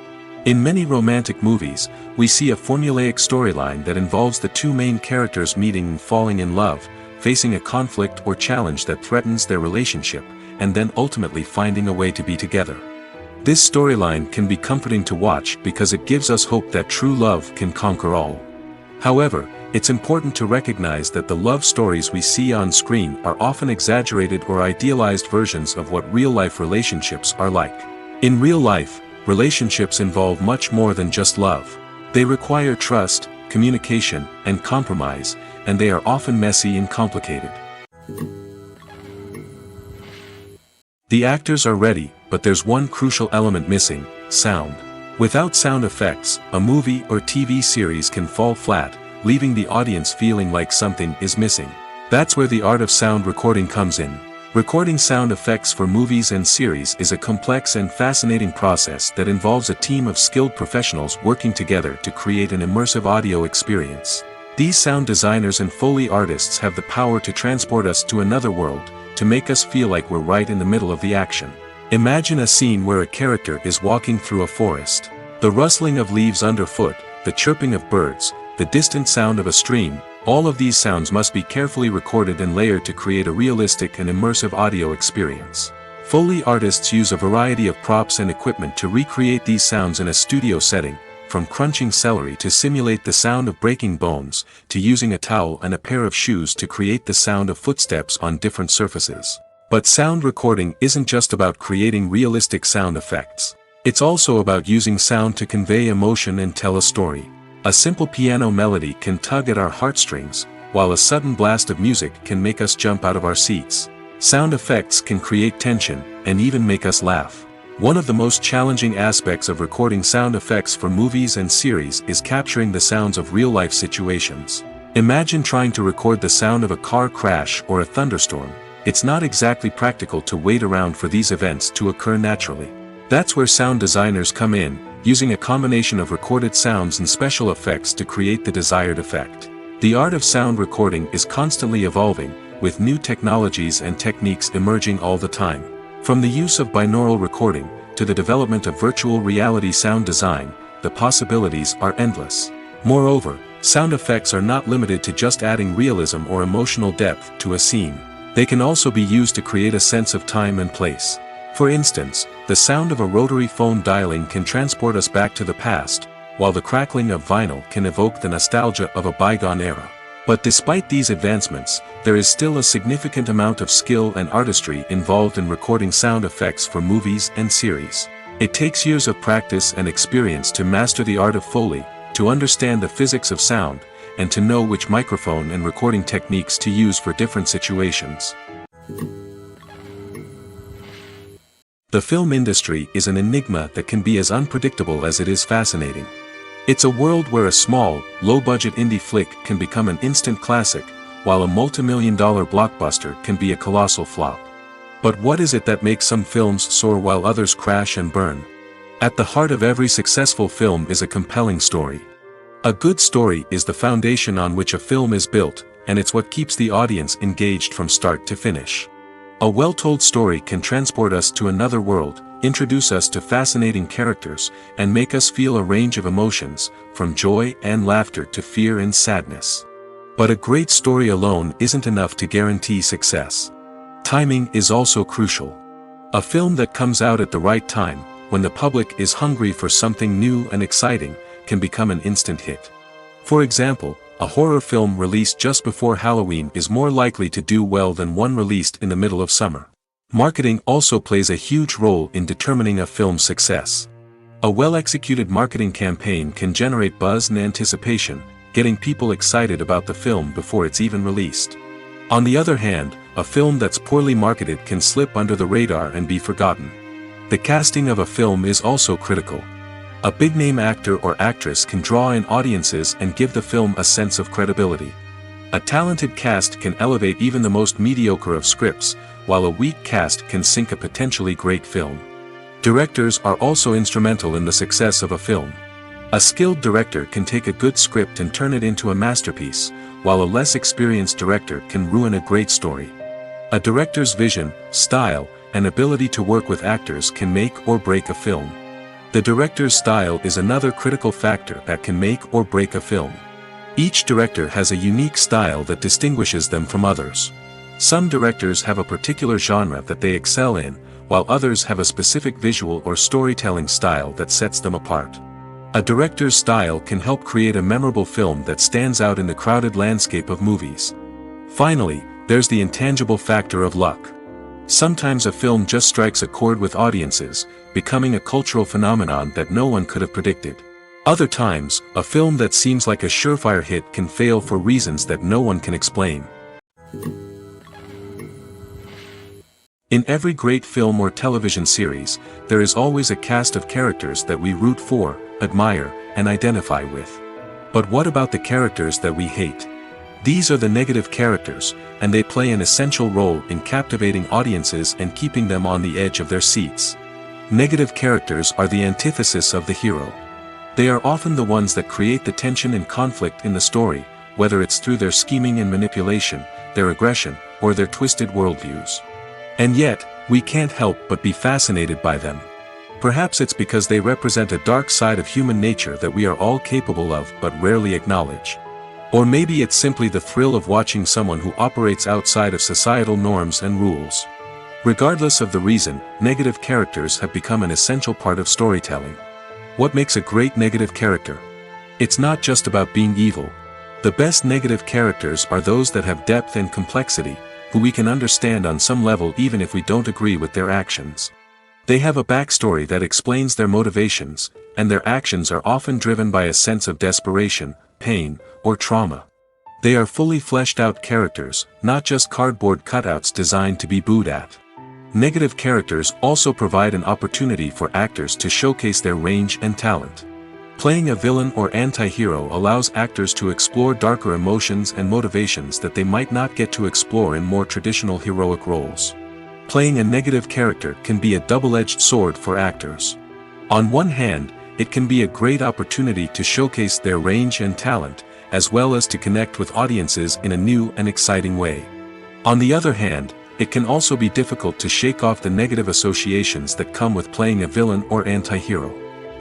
In many romantic movies, we see a formulaic storyline that involves the two main characters meeting and falling in love, facing a conflict or challenge that threatens their relationship, and then ultimately finding a way to be together. This storyline can be comforting to watch because it gives us hope that true love can conquer all. However, it's important to recognize that the love stories we see on screen are often exaggerated or idealized versions of what real-life relationships are like. In real life, relationships involve much more than just love. They require trust, communication, and compromise, and they are often messy and complicated. The actors are ready, but there's one crucial element missing: sound. Without sound effects, a movie or TV series can fall flat, leaving the audience feeling like something is missing. That's where the art of sound recording comes in. Recording sound effects for movies and series is a complex and fascinating process that involves a team of skilled professionals working together to create an immersive audio experience. These sound designers and Foley artists have the power to transport us to another world, to make us feel like we're right in the middle of the action. Imagine a scene where a character is walking through a forest. The rustling of leaves underfoot, the chirping of birds, the distant sound of a stream, all of these sounds must be carefully recorded and layered to create a realistic and immersive audio experience. Foley artists use a variety of props and equipment to recreate these sounds in a studio setting, from crunching celery to simulate the sound of breaking bones, to using a towel and a pair of shoes to create the sound of footsteps on different surfaces. But sound recording isn't just about creating realistic sound effects. It's also about using sound to convey emotion and tell a story. A simple piano melody can tug at our heartstrings, while a sudden blast of music can make us jump out of our seats. Sound effects can create tension, and even make us laugh. One of the most challenging aspects of recording sound effects for movies and series is capturing the sounds of real-life situations. Imagine trying to record the sound of a car crash or a thunderstorm. It's not exactly practical to wait around for these events to occur naturally. That's where sound designers come in, using a combination of recorded sounds and special effects to create the desired effect. The art of sound recording is constantly evolving, with new technologies and techniques emerging all the time. From the use of binaural recording, to the development of virtual reality sound design, the possibilities are endless. Moreover, sound effects are not limited to just adding realism or emotional depth to a scene. They can also be used to create a sense of time and place. For instance, the sound of a rotary phone dialing can transport us back to the past, while the crackling of vinyl can evoke the nostalgia of a bygone era. But despite these advancements, there is still a significant amount of skill and artistry involved in recording sound effects for movies and series. It takes years of practice and experience to master the art of Foley, to understand the physics of sound, and to know which microphone and recording techniques to use for different situations. The film industry is an enigma that can be as unpredictable as it is fascinating. It's a world where a small, low-budget indie flick can become an instant classic, while a multi-million-dollar blockbuster can be a colossal flop. But what is it that makes some films soar while others crash and burn? At the heart of every successful film is a compelling story. A good story is the foundation on which a film is built, and it's what keeps the audience engaged from start to finish. A well-told story can transport us to another world, introduce us to fascinating characters, and make us feel a range of emotions, from joy and laughter to fear and sadness. But a great story alone isn't enough to guarantee success. Timing is also crucial. A film that comes out at the right time, when the public is hungry for something new and exciting, can become an instant hit. For example, a horror film released just before Halloween is more likely to do well than one released in the middle of summer. Marketing also plays a huge role in determining a film's success. A well-executed marketing campaign can generate buzz and anticipation, getting people excited about the film before it's even released. On the other hand, a film that's poorly marketed can slip under the radar and be forgotten. The casting of a film is also critical. A big-name actor or actress can draw in audiences and give the film a sense of credibility. A talented cast can elevate even the most mediocre of scripts, while a weak cast can sink a potentially great film. Directors are also instrumental in the success of a film. A skilled director can take a good script and turn it into a masterpiece, while a less experienced director can ruin a great story. A director's vision, style, and ability to work with actors can make or break a film. The director's style is another critical factor that can make or break a film. Each director has a unique style that distinguishes them from others. Some directors have a particular genre that they excel in, while others have a specific visual or storytelling style that sets them apart. A director's style can help create a memorable film that stands out in the crowded landscape of movies. Finally, there's the intangible factor of luck. Sometimes a film just strikes a chord with audiences, becoming a cultural phenomenon that no one could have predicted. Other times, a film that seems like a surefire hit can fail for reasons that no one can explain. In every great film or television series, there is always a cast of characters that we root for, admire, and identify with. But what about the characters that we hate? These are the negative characters, and they play an essential role in captivating audiences and keeping them on the edge of their seats. Negative characters are the antithesis of the hero. They are often the ones that create the tension and conflict in the story, whether it's through their scheming and manipulation, their aggression, or their twisted worldviews. And yet, we can't help but be fascinated by them. Perhaps it's because they represent a dark side of human nature that we are all capable of but rarely acknowledge. Or maybe it's simply the thrill of watching someone who operates outside of societal norms and rules. Regardless of the reason, negative characters have become an essential part of storytelling. What makes a great negative character? It's not just about being evil. The best negative characters are those that have depth and complexity, who we can understand on some level even if we don't agree with their actions. They have a backstory that explains their motivations, and their actions are often driven by a sense of desperation, pain, or trauma. They are fully fleshed out characters, not just cardboard cutouts designed to be booed at. Negative characters also provide an opportunity for actors to showcase their range and talent. Playing a villain or anti-hero allows actors to explore darker emotions and motivations that they might not get to explore in more traditional heroic roles. Playing a negative character can be a double-edged sword for actors. On one hand, it can be a great opportunity to showcase their range and talent, as well as to connect with audiences in a new and exciting way. On the other hand, it can also be difficult to shake off the negative associations that come with playing a villain or anti-hero.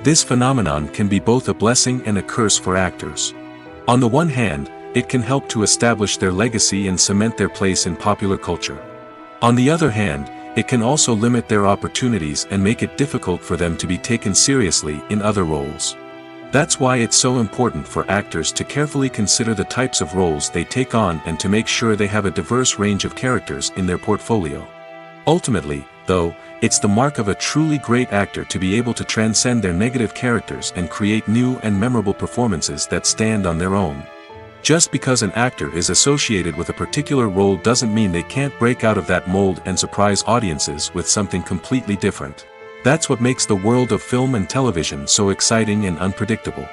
This phenomenon can be both a blessing and a curse for actors. On the one hand, it can help to establish their legacy and cement their place in popular culture. On the other hand, it can also limit their opportunities and make it difficult for them to be taken seriously in other roles. That's why it's so important for actors to carefully consider the types of roles they take on and to make sure they have a diverse range of characters in their portfolio. Ultimately, though, it's the mark of a truly great actor to be able to transcend their negative characters and create new and memorable performances that stand on their own. Just because an actor is associated with a particular role doesn't mean they can't break out of that mold and surprise audiences with something completely different. That's what makes the world of film and television so exciting and unpredictable.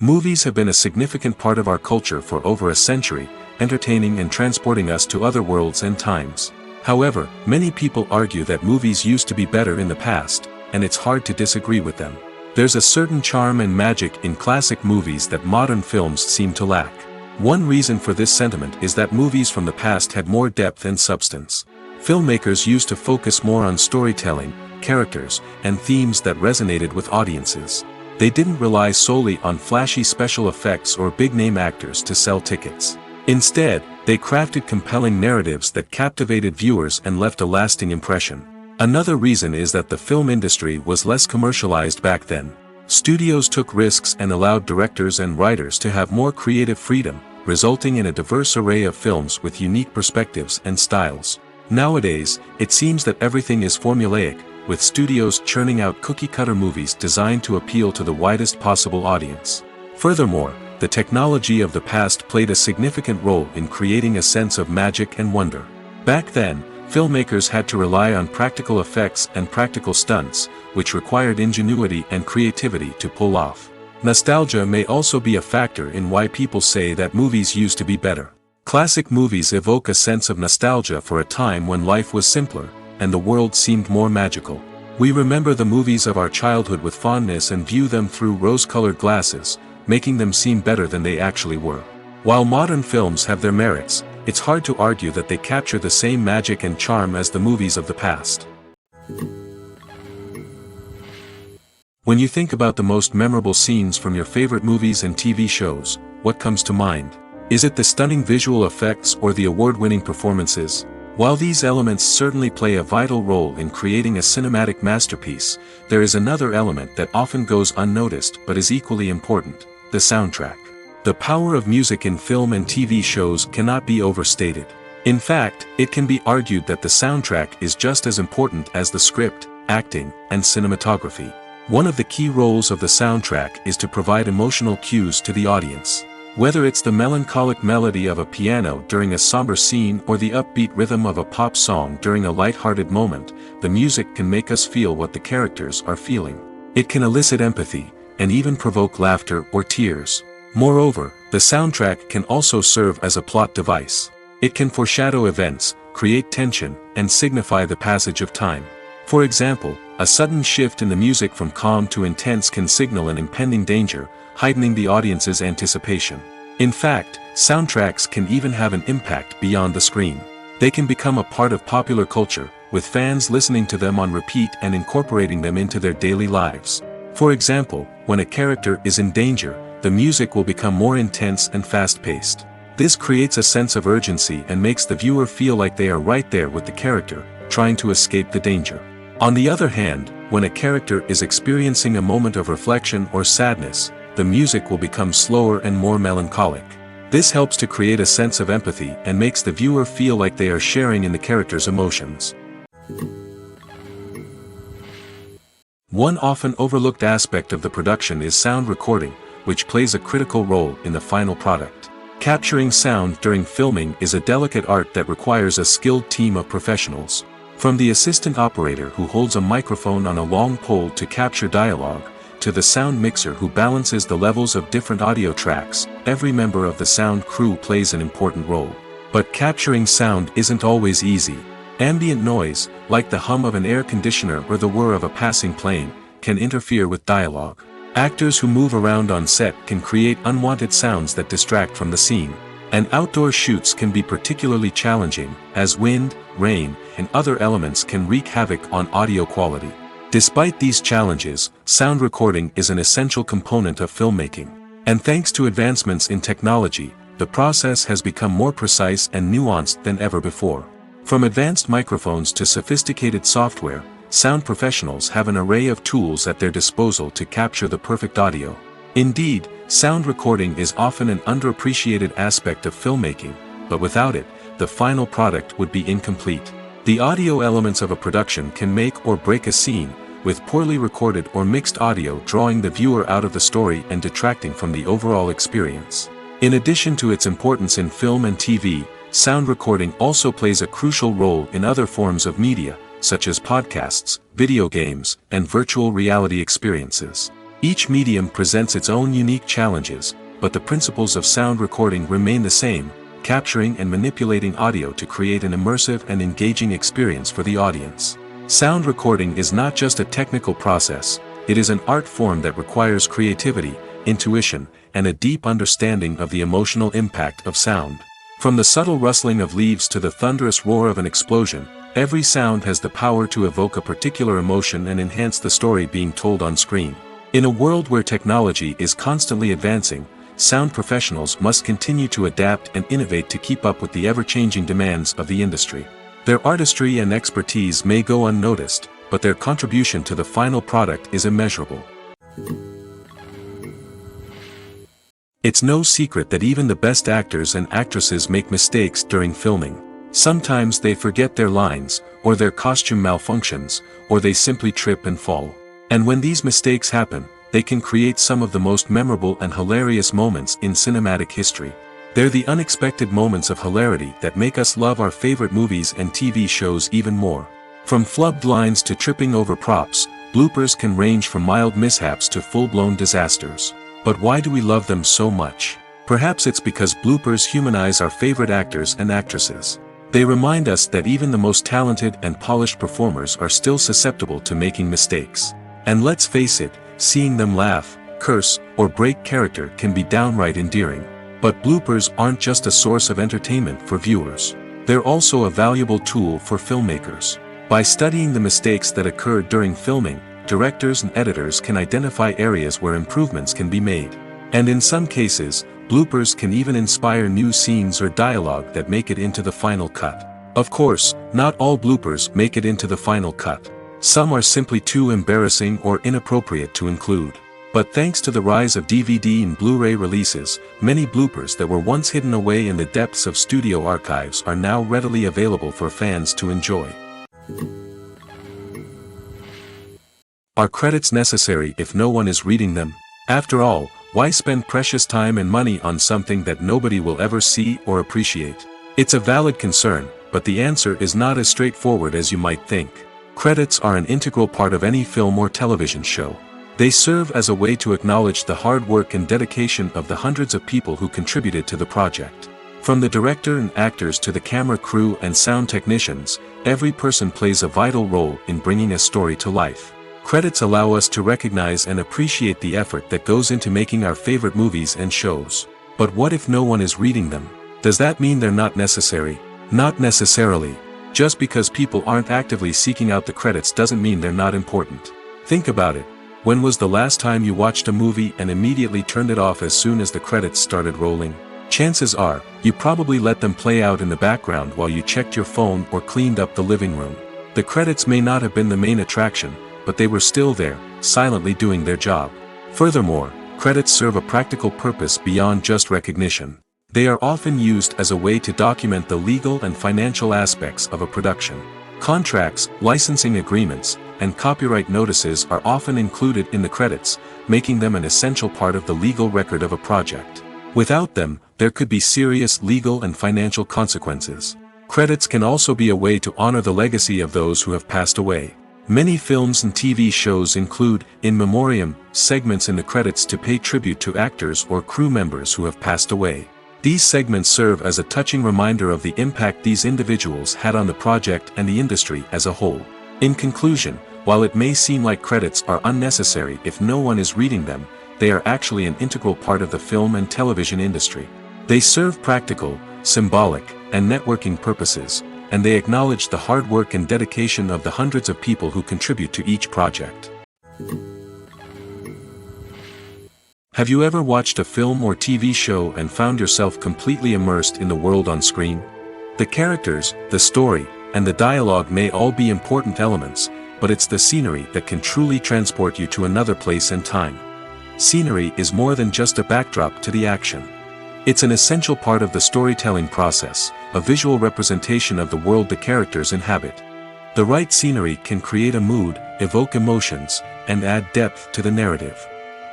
Movies have been a significant part of our culture for over a century, entertaining and transporting us to other worlds and times. However, many people argue that movies used to be better in the past, and it's hard to disagree with them. There's a certain charm and magic in classic movies that modern films seem to lack. One reason for this sentiment is that movies from the past had more depth and substance. Filmmakers used to focus more on storytelling, characters, and themes that resonated with audiences. They didn't rely solely on flashy special effects or big-name actors to sell tickets. Instead, they crafted compelling narratives that captivated viewers and left a lasting impression. Another reason is that the film industry was less commercialized back then. Studios took risks and allowed directors and writers to have more creative freedom, resulting in a diverse array of films with unique perspectives and styles. Nowadays, it seems that everything is formulaic, with studios churning out cookie-cutter movies designed to appeal to the widest possible audience. Furthermore, the technology of the past played a significant role in creating a sense of magic and wonder. Back then, filmmakers had to rely on practical effects and practical stunts, which required ingenuity and creativity to pull off. Nostalgia may also be a factor in why people say that movies used to be better. Classic movies evoke a sense of nostalgia for a time when life was simpler, and the world seemed more magical. We remember the movies of our childhood with fondness and view them through rose-colored glasses, making them seem better than they actually were. While modern films have their merits, it's hard to argue that they capture the same magic and charm as the movies of the past. When you think about the most memorable scenes from your favorite movies and TV shows, what comes to mind? Is it the stunning visual effects or the award-winning performances? While these elements certainly play a vital role in creating a cinematic masterpiece, there is another element that often goes unnoticed but is equally important: the soundtrack. The power of music in film and TV shows cannot be overstated. In fact, it can be argued that the soundtrack is just as important as the script, acting, and cinematography. One of the key roles of the soundtrack is to provide emotional cues to the audience. Whether it's the melancholic melody of a piano during a somber scene or the upbeat rhythm of a pop song during a light-hearted moment, the music can make us feel what the characters are feeling. It can elicit empathy, and even provoke laughter or tears. Moreover, the soundtrack can also serve as a plot device. It can foreshadow events, create tension, and signify the passage of time. For example, a sudden shift in the music from calm to intense can signal an impending danger, heightening the audience's anticipation. In fact, soundtracks can even have an impact beyond the screen. They can become a part of popular culture, with fans listening to them on repeat and incorporating them into their daily lives. For example, when a character is in danger, the music will become more intense and fast-paced. This creates a sense of urgency and makes the viewer feel like they are right there with the character, trying to escape the danger. On the other hand, when a character is experiencing a moment of reflection or sadness, the music will become slower and more melancholic. This helps to create a sense of empathy and makes the viewer feel like they are sharing in the character's emotions. One often overlooked aspect of the production is sound recording, which plays a critical role in the final product. Capturing sound during filming is a delicate art that requires a skilled team of professionals. From the assistant operator who holds a microphone on a long pole to capture dialogue, to the sound mixer who balances the levels of different audio tracks, every member of the sound crew plays an important role. But capturing sound isn't always easy. Ambient noise, like the hum of an air conditioner or the whir of a passing plane, can interfere with dialogue. Actors who move around on set can create unwanted sounds that distract from the scene. And outdoor shoots can be particularly challenging, as wind, rain, and other elements can wreak havoc on audio quality. Despite these challenges, sound recording is an essential component of filmmaking. And thanks to advancements in technology, the process has become more precise and nuanced than ever before. From advanced microphones to sophisticated software, sound professionals have an array of tools at their disposal to capture the perfect audio. Indeed, sound recording is often an underappreciated aspect of filmmaking, but without it, the final product would be incomplete. The audio elements of a production can make or break a scene, with poorly recorded or mixed audio drawing the viewer out of the story and detracting from the overall experience. In addition to its importance in film and TV, sound recording also plays a crucial role in other forms of media, such as podcasts, video games, and virtual reality experiences. Each medium presents its own unique challenges, but the principles of sound recording remain the same, capturing and manipulating audio to create an immersive and engaging experience for the audience. Sound recording is not just a technical process, it is an art form that requires creativity, intuition, and a deep understanding of the emotional impact of sound. From the subtle rustling of leaves to the thunderous roar of an explosion, every sound has the power to evoke a particular emotion and enhance the story being told on screen. In a world where technology is constantly advancing, sound professionals must continue to adapt and innovate to keep up with the ever-changing demands of the industry. Their artistry and expertise may go unnoticed, but their contribution to the final product is immeasurable. It's no secret that even the best actors and actresses make mistakes during filming. Sometimes they forget their lines, or their costume malfunctions, or they simply trip and fall. And when these mistakes happen, they can create some of the most memorable and hilarious moments in cinematic history. They're the unexpected moments of hilarity that make us love our favorite movies and TV shows even more. From flubbed lines to tripping over props, bloopers can range from mild mishaps to full-blown disasters. But why do we love them so much? Perhaps it's because bloopers humanize our favorite actors and actresses. They remind us that even the most talented and polished performers are still susceptible to making mistakes. And let's face it, seeing them laugh, curse, or break character can be downright endearing. But bloopers aren't just a source of entertainment for viewers. They're also a valuable tool for filmmakers. By studying the mistakes that occurred during filming, directors and editors can identify areas where improvements can be made. And in some cases, bloopers can even inspire new scenes or dialogue that make it into the final cut. Of course, not all bloopers make it into the final cut. Some are simply too embarrassing or inappropriate to include. But thanks to the rise of DVD and Blu-ray releases, many bloopers that were once hidden away in the depths of studio archives are now readily available for fans to enjoy. Are credits necessary if no one is reading them? After all, why spend precious time and money on something that nobody will ever see or appreciate? It's a valid concern, but the answer is not as straightforward as you might think. Credits are an integral part of any film or television show. They serve as a way to acknowledge the hard work and dedication of the hundreds of people who contributed to the project. From the director and actors to the camera crew and sound technicians, every person plays a vital role in bringing a story to life. Credits allow us to recognize and appreciate the effort that goes into making our favorite movies and shows. But what if no one is reading them? Does that mean they're not necessary? Not necessarily. Just because people aren't actively seeking out the credits doesn't mean they're not important. Think about it. When was the last time you watched a movie and immediately turned it off as soon as the credits started rolling? Chances are, you probably let them play out in the background while you checked your phone or cleaned up the living room. The credits may not have been the main attraction, but they were still there, silently doing their job. Furthermore, credits serve a practical purpose beyond just recognition. They are often used as a way to document the legal and financial aspects of a production. Contracts, licensing agreements, and copyright notices are often included in the credits, making them an essential part of the legal record of a project. Without them, there could be serious legal and financial consequences. Credits can also be a way to honor the legacy of those who have passed away. Many films and TV shows include, in memoriam, segments in the credits to pay tribute to actors or crew members who have passed away. These segments serve as a touching reminder of the impact these individuals had on the project and the industry as a whole. In conclusion, while it may seem like credits are unnecessary if no one is reading them, they are actually an integral part of the film and television industry. They serve practical, symbolic, and networking purposes, and they acknowledge the hard work and dedication of the hundreds of people who contribute to each project. Have you ever watched a film or TV show and found yourself completely immersed in the world on screen? The characters, the story, and the dialogue may all be important elements, but it's the scenery that can truly transport you to another place and time. Scenery is more than just a backdrop to the action. It's an essential part of the storytelling process, a visual representation of the world the characters inhabit. The right scenery can create a mood, evoke emotions, and add depth to the narrative.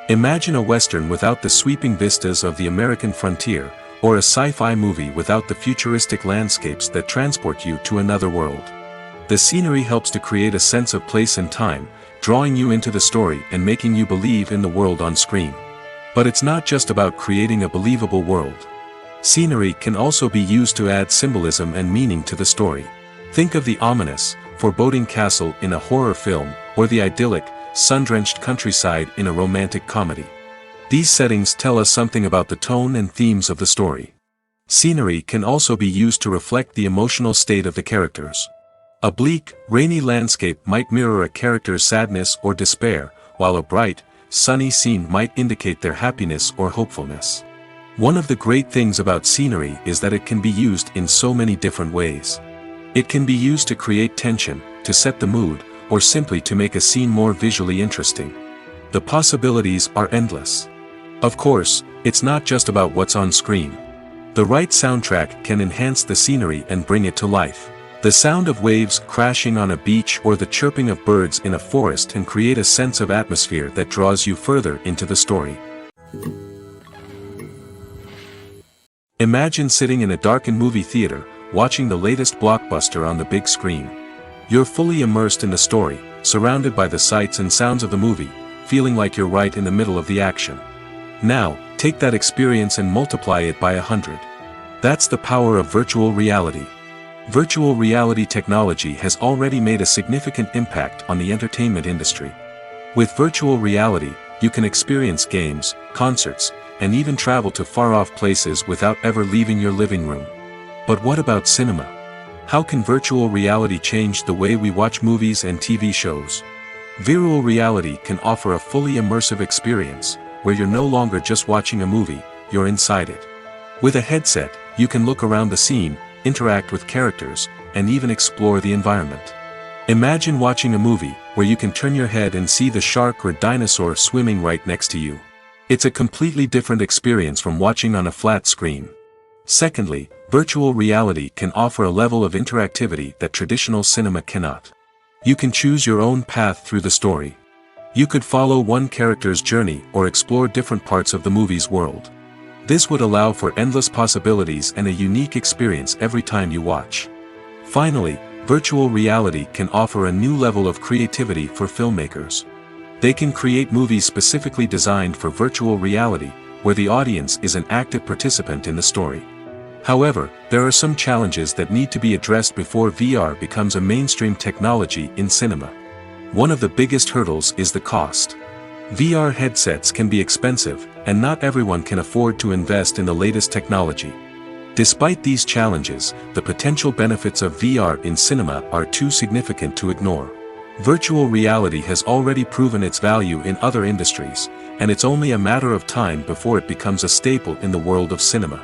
Imagine a Western without the sweeping vistas of the American frontier, or a sci-fi movie without the futuristic landscapes that transport you to another world. The scenery helps to create a sense of place and time, drawing you into the story and making you believe in the world on screen. But it's not just about creating a believable world. Scenery can also be used to add symbolism and meaning to the story. Think of the ominous, foreboding castle in a horror film, or the idyllic, sun-drenched countryside in a romantic comedy. These settings tell us something about the tone and themes of the story. Scenery can also be used to reflect the emotional state of the characters. A bleak, rainy landscape might mirror a character's sadness or despair, while a bright, sunny scene might indicate their happiness or hopefulness. One of the great things about scenery is that it can be used in so many different ways. It can be used to create tension, to set the mood, or simply to make a scene more visually interesting. The possibilities are endless. Of course, it's not just about what's on screen. The right soundtrack can enhance the scenery and bring it to life. The sound of waves crashing on a beach or the chirping of birds in a forest can create a sense of atmosphere that draws you further into the story. Imagine sitting in a darkened movie theater, watching the latest blockbuster on the big screen. You're fully immersed in the story, surrounded by the sights and sounds of the movie, feeling like you're right in the middle of the action. Now, take that experience and multiply it by 100. That's the power of virtual reality. Virtual reality technology has already made a significant impact on the entertainment industry. With virtual reality, you can experience games, concerts, and even travel to far-off places without ever leaving your living room. But what about cinema? How can virtual reality change the way we watch movies and TV shows? Virtual reality can offer a fully immersive experience, where you're no longer just watching a movie, you're inside it. With a headset, you can look around the scene, interact with characters, and even explore the environment. Imagine watching a movie where you can turn your head and see the shark or dinosaur swimming right next to you. It's a completely different experience from watching on a flat screen. Secondly, virtual reality can offer a level of interactivity that traditional cinema cannot. You can choose your own path through the story. You could follow one character's journey or explore different parts of the movie's world. This would allow for endless possibilities and a unique experience every time you watch. Finally, virtual reality can offer a new level of creativity for filmmakers. They can create movies specifically designed for virtual reality, where the audience is an active participant in the story. However, there are some challenges that need to be addressed before VR becomes a mainstream technology in cinema. One of the biggest hurdles is the cost. VR headsets can be expensive, and not everyone can afford to invest in the latest technology. Despite these challenges, the potential benefits of VR in cinema are too significant to ignore. Virtual reality has already proven its value in other industries, and it's only a matter of time before it becomes a staple in the world of cinema.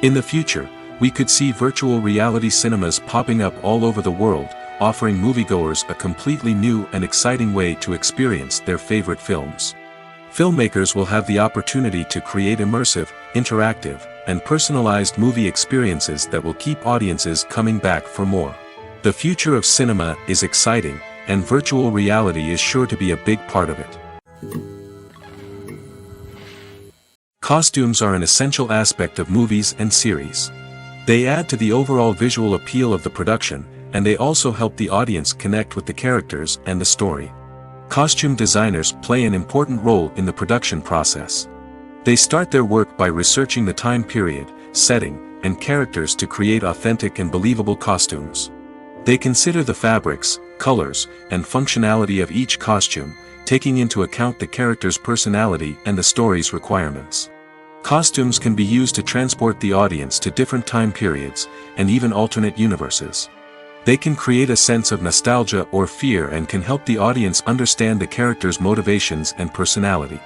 In the future, we could see virtual reality cinemas popping up all over the world, offering moviegoers a completely new and exciting way to experience their favorite films. Filmmakers will have the opportunity to create immersive, interactive, and personalized movie experiences that will keep audiences coming back for more. The future of cinema is exciting, and virtual reality is sure to be a big part of it. Costumes are an essential aspect of movies and series. They add to the overall visual appeal of the production, and they also help the audience connect with the characters and the story. Costume designers play an important role in the production process. They start their work by researching the time period, setting, and characters to create authentic and believable costumes. They consider the fabrics, colors, and functionality of each costume, taking into account the character's personality and the story's requirements. Costumes can be used to transport the audience to different time periods, and even alternate universes. They can create a sense of nostalgia or fear and can help the audience understand the character's motivations and personality.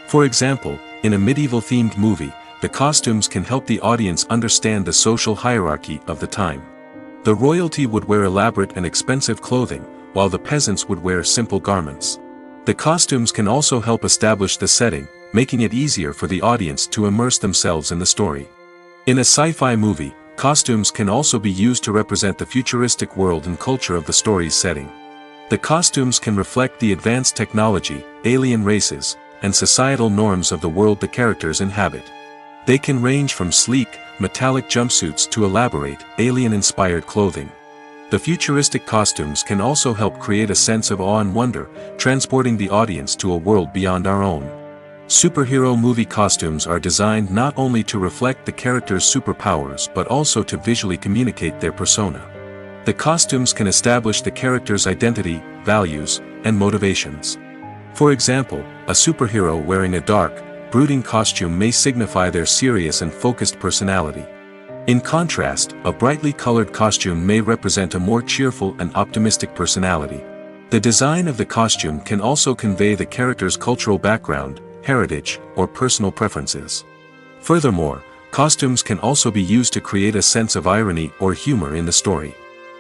For example, in a medieval-themed movie, the costumes can help the audience understand the social hierarchy of the time. The royalty would wear elaborate and expensive clothing, while the peasants would wear simple garments. The costumes can also help establish the setting, making it easier for the audience to immerse themselves in the story. In a sci-fi movie, costumes can also be used to represent the futuristic world and culture of the story's setting. The costumes can reflect the advanced technology, alien races, and societal norms of the world the characters inhabit. They can range from sleek, metallic jumpsuits to elaborate, alien-inspired clothing. The futuristic costumes can also help create a sense of awe and wonder, transporting the audience to a world beyond our own. Superhero movie costumes are designed not only to reflect the character's superpowers but also to visually communicate their persona. The costumes can establish the character's identity, values, and motivations. For example, a superhero wearing a dark, brooding costume may signify their serious and focused personality. In contrast, a brightly colored costume may represent a more cheerful and optimistic personality. The design of the costume can also convey the character's cultural background, heritage, or personal preferences. Furthermore, costumes can also be used to create a sense of irony or humor in the story.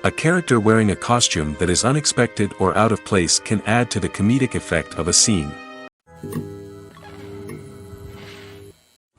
A character wearing a costume that is unexpected or out of place can add to the comedic effect of a scene.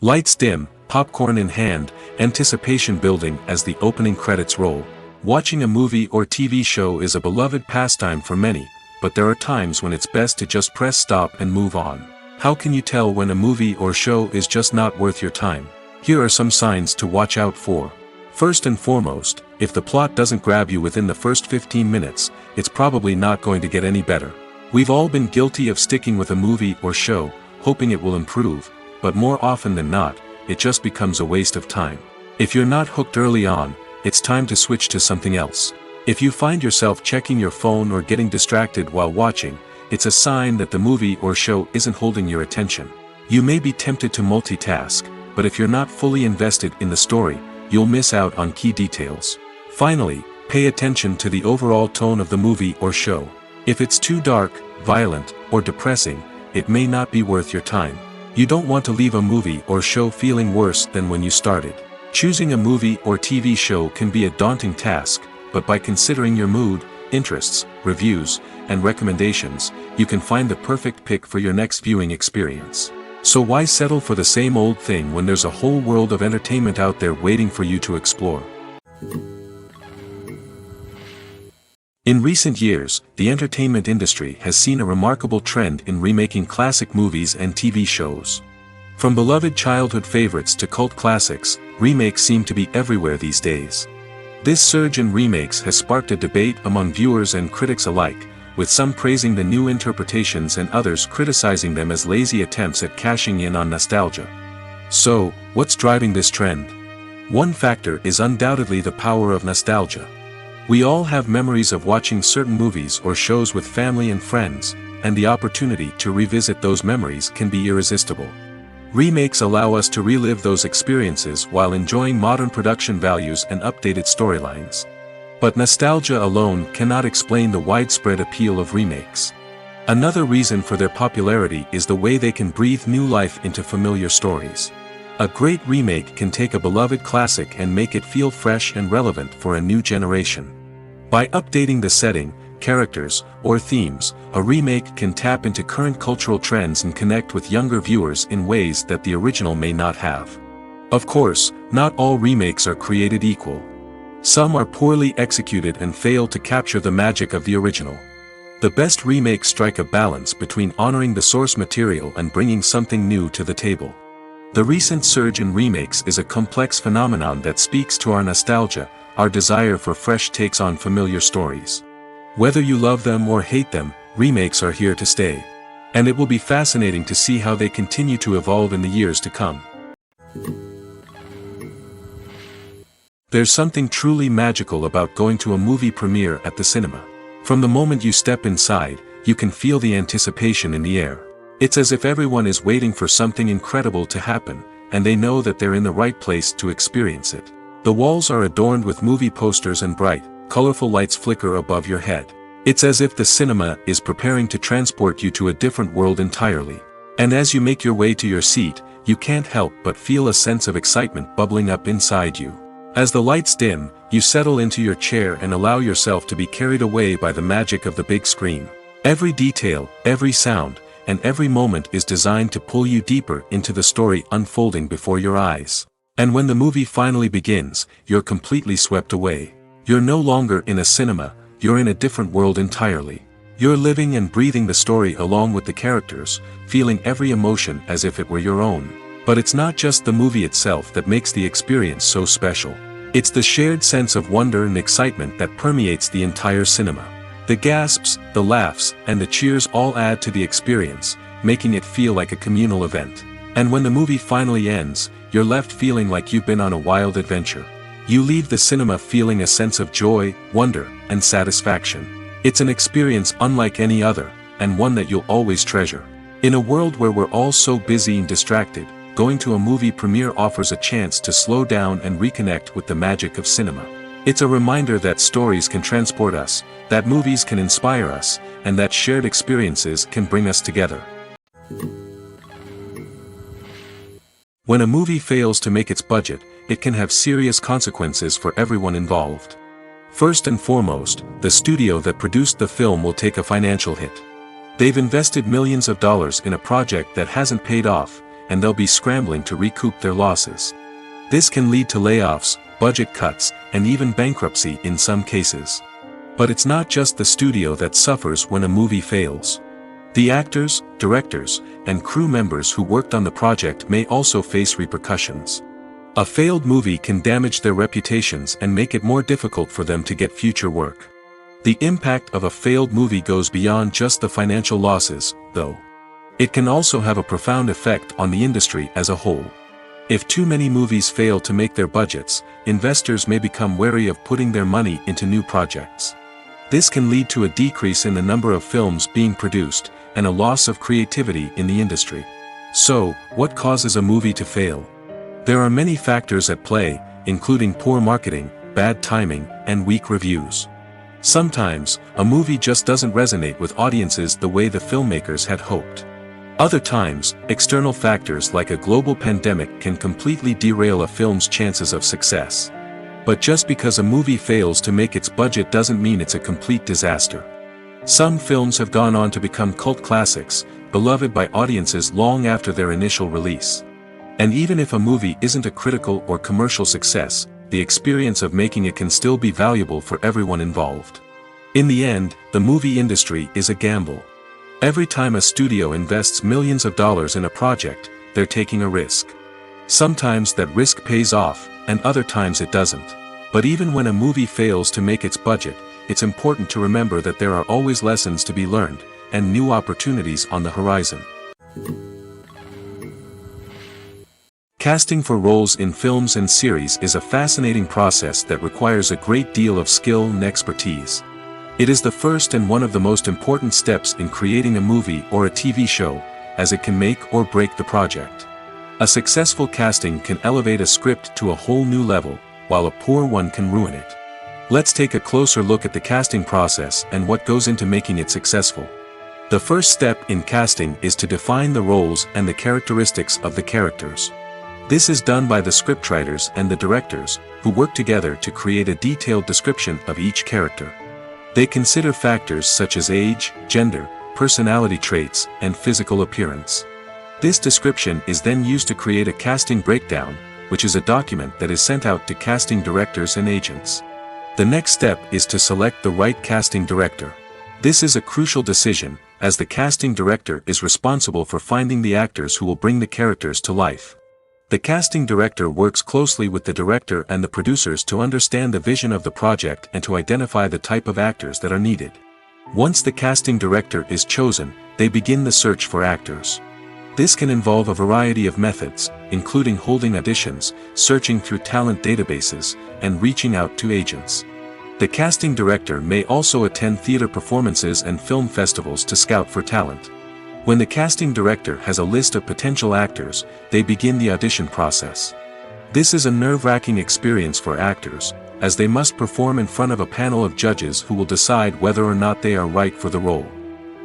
Lights dim, popcorn in hand, anticipation building as the opening credits roll. Watching a movie or TV show is a beloved pastime for many, but there are times when it's best to just press stop and move on. How can you tell when a movie or show is just not worth your time? Here are some signs to watch out for. First and foremost, if the plot doesn't grab you within the first 15 minutes, it's probably not going to get any better. We've all been guilty of sticking with a movie or show, hoping it will improve, but more often than not, it just becomes a waste of time. If you're not hooked early on, it's time to switch to something else. If you find yourself checking your phone or getting distracted while watching, it's a sign that the movie or show isn't holding your attention. You may be tempted to multitask, but if you're not fully invested in the story, you'll miss out on key details. Finally, pay attention to the overall tone of the movie or show. If it's too dark, violent, or depressing, it may not be worth your time. You don't want to leave a movie or show feeling worse than when you started. Choosing a movie or TV show can be a daunting task, but by considering your mood, interests, reviews, and recommendations, you can find the perfect pick for your next viewing experience. So why settle for the same old thing when there's a whole world of entertainment out there waiting for you to explore? In recent years, the entertainment industry has seen a remarkable trend in remaking classic movies and TV shows. From beloved childhood favorites to cult classics, remakes seem to be everywhere these days. This surge in remakes has sparked a debate among viewers and critics alike, with some praising the new interpretations and others criticizing them as lazy attempts at cashing in on nostalgia. So, what's driving this trend? One factor is undoubtedly the power of nostalgia. We all have memories of watching certain movies or shows with family and friends, and the opportunity to revisit those memories can be irresistible. Remakes allow us to relive those experiences while enjoying modern production values and updated storylines. But nostalgia alone cannot explain the widespread appeal of remakes. Another reason for their popularity is the way they can breathe new life into familiar stories. A great remake can take a beloved classic and make it feel fresh and relevant for a new generation. By updating the setting, characters, or themes, a remake can tap into current cultural trends and connect with younger viewers in ways that the original may not have. Of course, not all remakes are created equal. Some are poorly executed and fail to capture the magic of the original. The best remakes strike a balance between honoring the source material and bringing something new to the table. The recent surge in remakes is a complex phenomenon that speaks to our nostalgia, our desire for fresh takes on familiar stories. Whether you love them or hate them, remakes are here to stay. And it will be fascinating to see how they continue to evolve in the years to come. There's something truly magical about going to a movie premiere at the cinema. From the moment you step inside, you can feel the anticipation in the air. It's as if everyone is waiting for something incredible to happen, and they know that they're in the right place to experience it. The walls are adorned with movie posters and bright, colorful lights flicker above your head. It's as if the cinema is preparing to transport you to a different world entirely. And as you make your way to your seat, you can't help but feel a sense of excitement bubbling up inside you. As the lights dim, you settle into your chair and allow yourself to be carried away by the magic of the big screen. Every detail, every sound, and every moment is designed to pull you deeper into the story unfolding before your eyes. And when the movie finally begins, you're completely swept away. You're no longer in a cinema, you're in a different world entirely. You're living and breathing the story along with the characters, feeling every emotion as if it were your own. But it's not just the movie itself that makes the experience so special. It's the shared sense of wonder and excitement that permeates the entire cinema. The gasps, the laughs, and the cheers all add to the experience, making it feel like a communal event. And when the movie finally ends, you're left feeling like you've been on a wild adventure. You leave the cinema feeling a sense of joy, wonder, and satisfaction. It's an experience unlike any other, and one that you'll always treasure. In a world where we're all so busy and distracted, going to a movie premiere offers a chance to slow down and reconnect with the magic of cinema. It's a reminder that stories can transport us, that movies can inspire us, and that shared experiences can bring us together. When a movie fails to make its budget, it can have serious consequences for everyone involved. First and foremost, the studio that produced the film will take a financial hit. They've invested millions of dollars in a project that hasn't paid off, and they'll be scrambling to recoup their losses. This can lead to layoffs, budget cuts, and even bankruptcy in some cases. But it's not just the studio that suffers when a movie fails. The actors, directors, and crew members who worked on the project may also face repercussions. A failed movie can damage their reputations and make it more difficult for them to get future work. The impact of a failed movie goes beyond just the financial losses, though. It can also have a profound effect on the industry as a whole. If too many movies fail to make their budgets, investors may become wary of putting their money into new projects. This can lead to a decrease in the number of films being produced, and a loss of creativity in the industry. So, what causes a movie to fail? There are many factors at play, including poor marketing, bad timing, and weak reviews. Sometimes, a movie just doesn't resonate with audiences the way the filmmakers had hoped. Other times, external factors like a global pandemic can completely derail a film's chances of success. But just because a movie fails to make its budget doesn't mean it's a complete disaster. Some films have gone on to become cult classics, beloved by audiences long after their initial release. And even if a movie isn't a critical or commercial success, the experience of making it can still be valuable for everyone involved. In the end, the movie industry is a gamble. Every time a studio invests millions of dollars in a project, they're taking a risk. Sometimes that risk pays off, and other times it doesn't. But even when a movie fails to make its budget, it's important to remember that there are always lessons to be learned, and new opportunities on the horizon. Casting for roles in films and series is a fascinating process that requires a great deal of skill and expertise. It is the first and one of the most important steps in creating a movie or a TV show, as it can make or break the project. A successful casting can elevate a script to a whole new level, while a poor one can ruin it. Let's take a closer look at the casting process and what goes into making it successful. The first step in casting is to define the roles and the characteristics of the characters. This is done by the scriptwriters and the directors, who work together to create a detailed description of each character. They consider factors such as age, gender, personality traits, and physical appearance. This description is then used to create a casting breakdown, which is a document that is sent out to casting directors and agents. The next step is to select the right casting director. This is a crucial decision, as the casting director is responsible for finding the actors who will bring the characters to life. The casting director works closely with the director and the producers to understand the vision of the project and to identify the type of actors that are needed. Once the casting director is chosen, they begin the search for actors. This can involve a variety of methods, including holding auditions, searching through talent databases, and reaching out to agents. The casting director may also attend theater performances and film festivals to scout for talent. When the casting director has a list of potential actors, they begin the audition process. This is a nerve-wracking experience for actors, as they must perform in front of a panel of judges who will decide whether or not they are right for the role.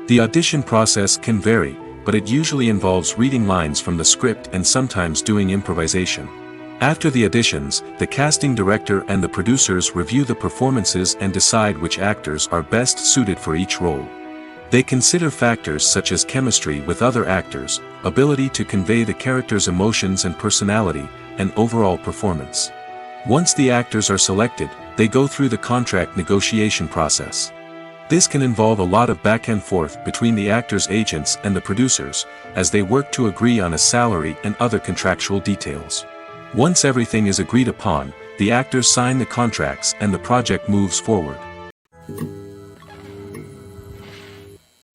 The audition process can vary, but it usually involves reading lines from the script and sometimes doing improvisation. After the auditions, the casting director and the producers review the performances and decide which actors are best suited for each role. They consider factors such as chemistry with other actors, ability to convey the character's emotions and personality, and overall performance. Once the actors are selected, they go through the contract negotiation process. This can involve a lot of back and forth between the actors' agents and the producers, as they work to agree on a salary and other contractual details. Once everything is agreed upon, the actors sign the contracts and the project moves forward.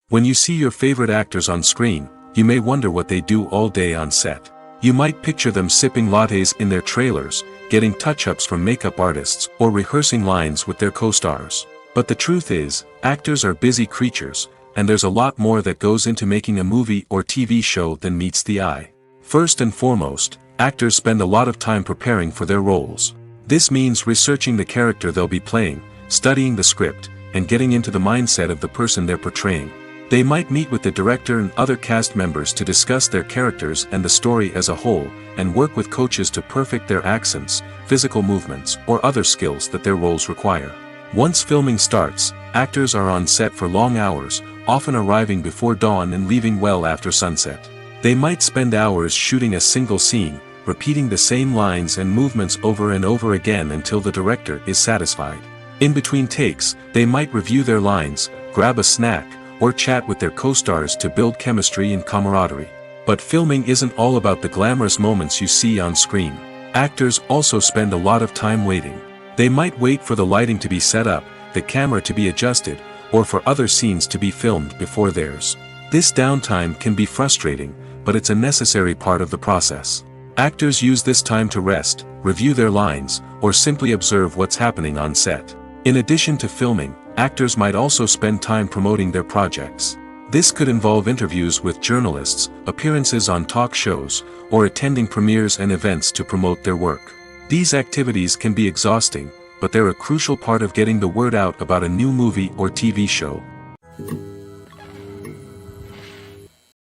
When you see your favorite actors on screen, you may wonder what they do all day on set. You might picture them sipping lattes in their trailers, getting touch-ups from makeup artists, or rehearsing lines with their co-stars. But the truth is, actors are busy creatures, and there's a lot more that goes into making a movie or TV show than meets the eye. First and foremost, actors spend a lot of time preparing for their roles. This means researching the character they'll be playing, studying the script, and getting into the mindset of the person they're portraying. They might meet with the director and other cast members to discuss their characters and the story as a whole, and work with coaches to perfect their accents, physical movements, or other skills that their roles require. Once filming starts, actors are on set for long hours, often arriving before dawn and leaving well after sunset. They might spend hours shooting a single scene, repeating the same lines and movements over and over again until the director is satisfied. In between takes, they might review their lines, grab a snack, or chat with their co-stars to build chemistry and camaraderie. But filming isn't all about the glamorous moments you see on screen. Actors also spend a lot of time waiting. They might wait for the lighting to be set up, the camera to be adjusted, or for other scenes to be filmed before theirs. This downtime can be frustrating, but it's a necessary part of the process. Actors use this time to rest, review their lines, or simply observe what's happening on set. In addition to filming, actors might also spend time promoting their projects. This could involve interviews with journalists, appearances on talk shows, or attending premieres and events to promote their work. These activities can be exhausting, but they're a crucial part of getting the word out about a new movie or TV show.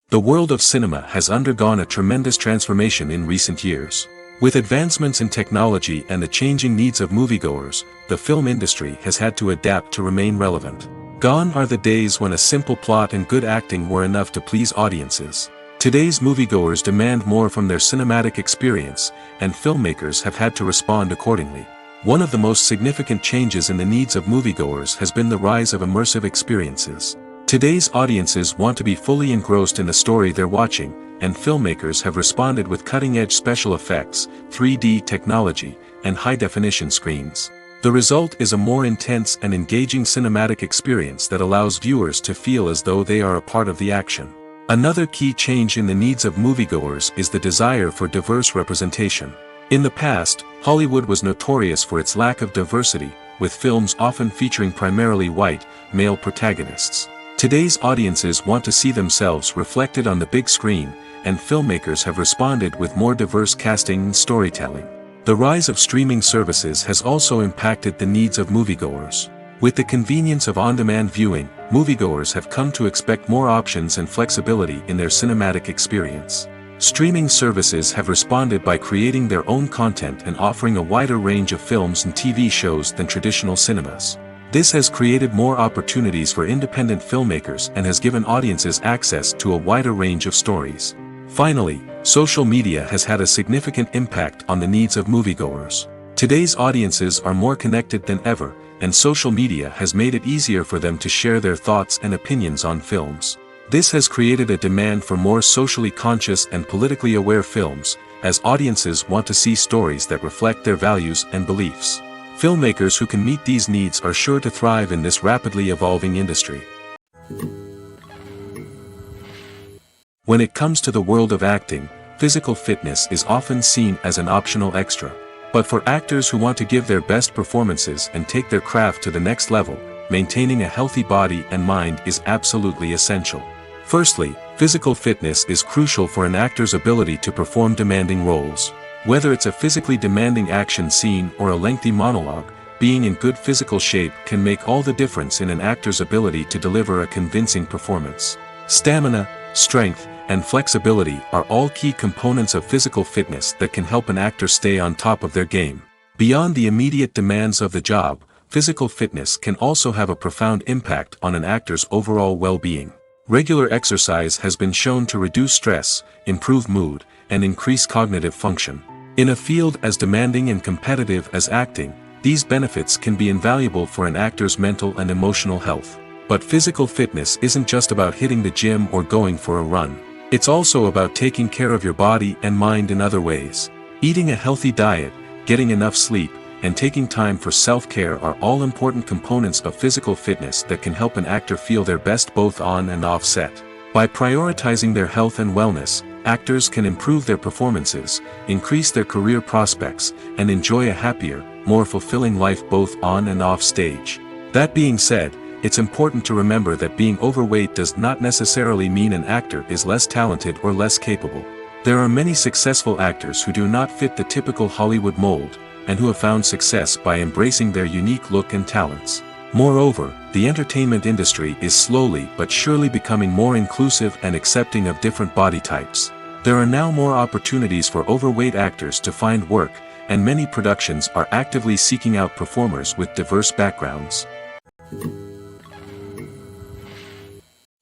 The world of cinema has undergone a tremendous transformation in recent years. With advancements in technology and the changing needs of moviegoers, the film industry has had to adapt to remain relevant. Gone are the days when a simple plot and good acting were enough to please audiences. Today's moviegoers demand more from their cinematic experience, and filmmakers have had to respond accordingly. One of the most significant changes in the needs of moviegoers has been the rise of immersive experiences. Today's audiences want to be fully engrossed in the story they're watching, and filmmakers have responded with cutting-edge special effects, 3D technology, and high-definition screens. The result is a more intense and engaging cinematic experience that allows viewers to feel as though they are a part of the action. Another key change in the needs of moviegoers is the desire for diverse representation. In the past, Hollywood was notorious for its lack of diversity, with films often featuring primarily white, male protagonists. Today's audiences want to see themselves reflected on the big screen, and filmmakers have responded with more diverse casting and storytelling. The rise of streaming services has also impacted the needs of moviegoers. With the convenience of on-demand viewing, moviegoers have come to expect more options and flexibility in their cinematic experience. Streaming services have responded by creating their own content and offering a wider range of films and TV shows than traditional cinemas. This has created more opportunities for independent filmmakers and has given audiences access to a wider range of stories. Finally, social media has had a significant impact on the needs of moviegoers. Today's audiences are more connected than ever, and social media has made it easier for them to share their thoughts and opinions on films. This has created a demand for more socially conscious and politically aware films, as audiences want to see stories that reflect their values and beliefs. Filmmakers who can meet these needs are sure to thrive in this rapidly evolving industry. When it comes to the world of acting, physical fitness is often seen as an optional extra. But for actors who want to give their best performances and take their craft to the next level, maintaining a healthy body and mind is absolutely essential. Firstly, physical fitness is crucial for an actor's ability to perform demanding roles. Whether it's a physically demanding action scene or a lengthy monologue, being in good physical shape can make all the difference in an actor's ability to deliver a convincing performance. Stamina, strength, and flexibility are all key components of physical fitness that can help an actor stay on top of their game. Beyond the immediate demands of the job, physical fitness can also have a profound impact on an actor's overall well-being. Regular exercise has been shown to reduce stress, improve mood, and increase cognitive function. In a field as demanding and competitive as acting, these benefits can be invaluable for an actor's mental and emotional health. But physical fitness isn't just about hitting the gym or going for a run. It's also about taking care of your body and mind in other ways. Eating a healthy diet, getting enough sleep, and taking time for self-care are all important components of physical fitness that can help an actor feel their best both on and off set. By prioritizing their health and wellness, actors can improve their performances, increase their career prospects, and enjoy a happier, more fulfilling life both on and off stage. That being said, it's important to remember that being overweight does not necessarily mean an actor is less talented or less capable. There are many successful actors who do not fit the typical Hollywood mold, and who have found success by embracing their unique look and talents. Moreover, the entertainment industry is slowly but surely becoming more inclusive and accepting of different body types. There are now more opportunities for overweight actors to find work, and many productions are actively seeking out performers with diverse backgrounds.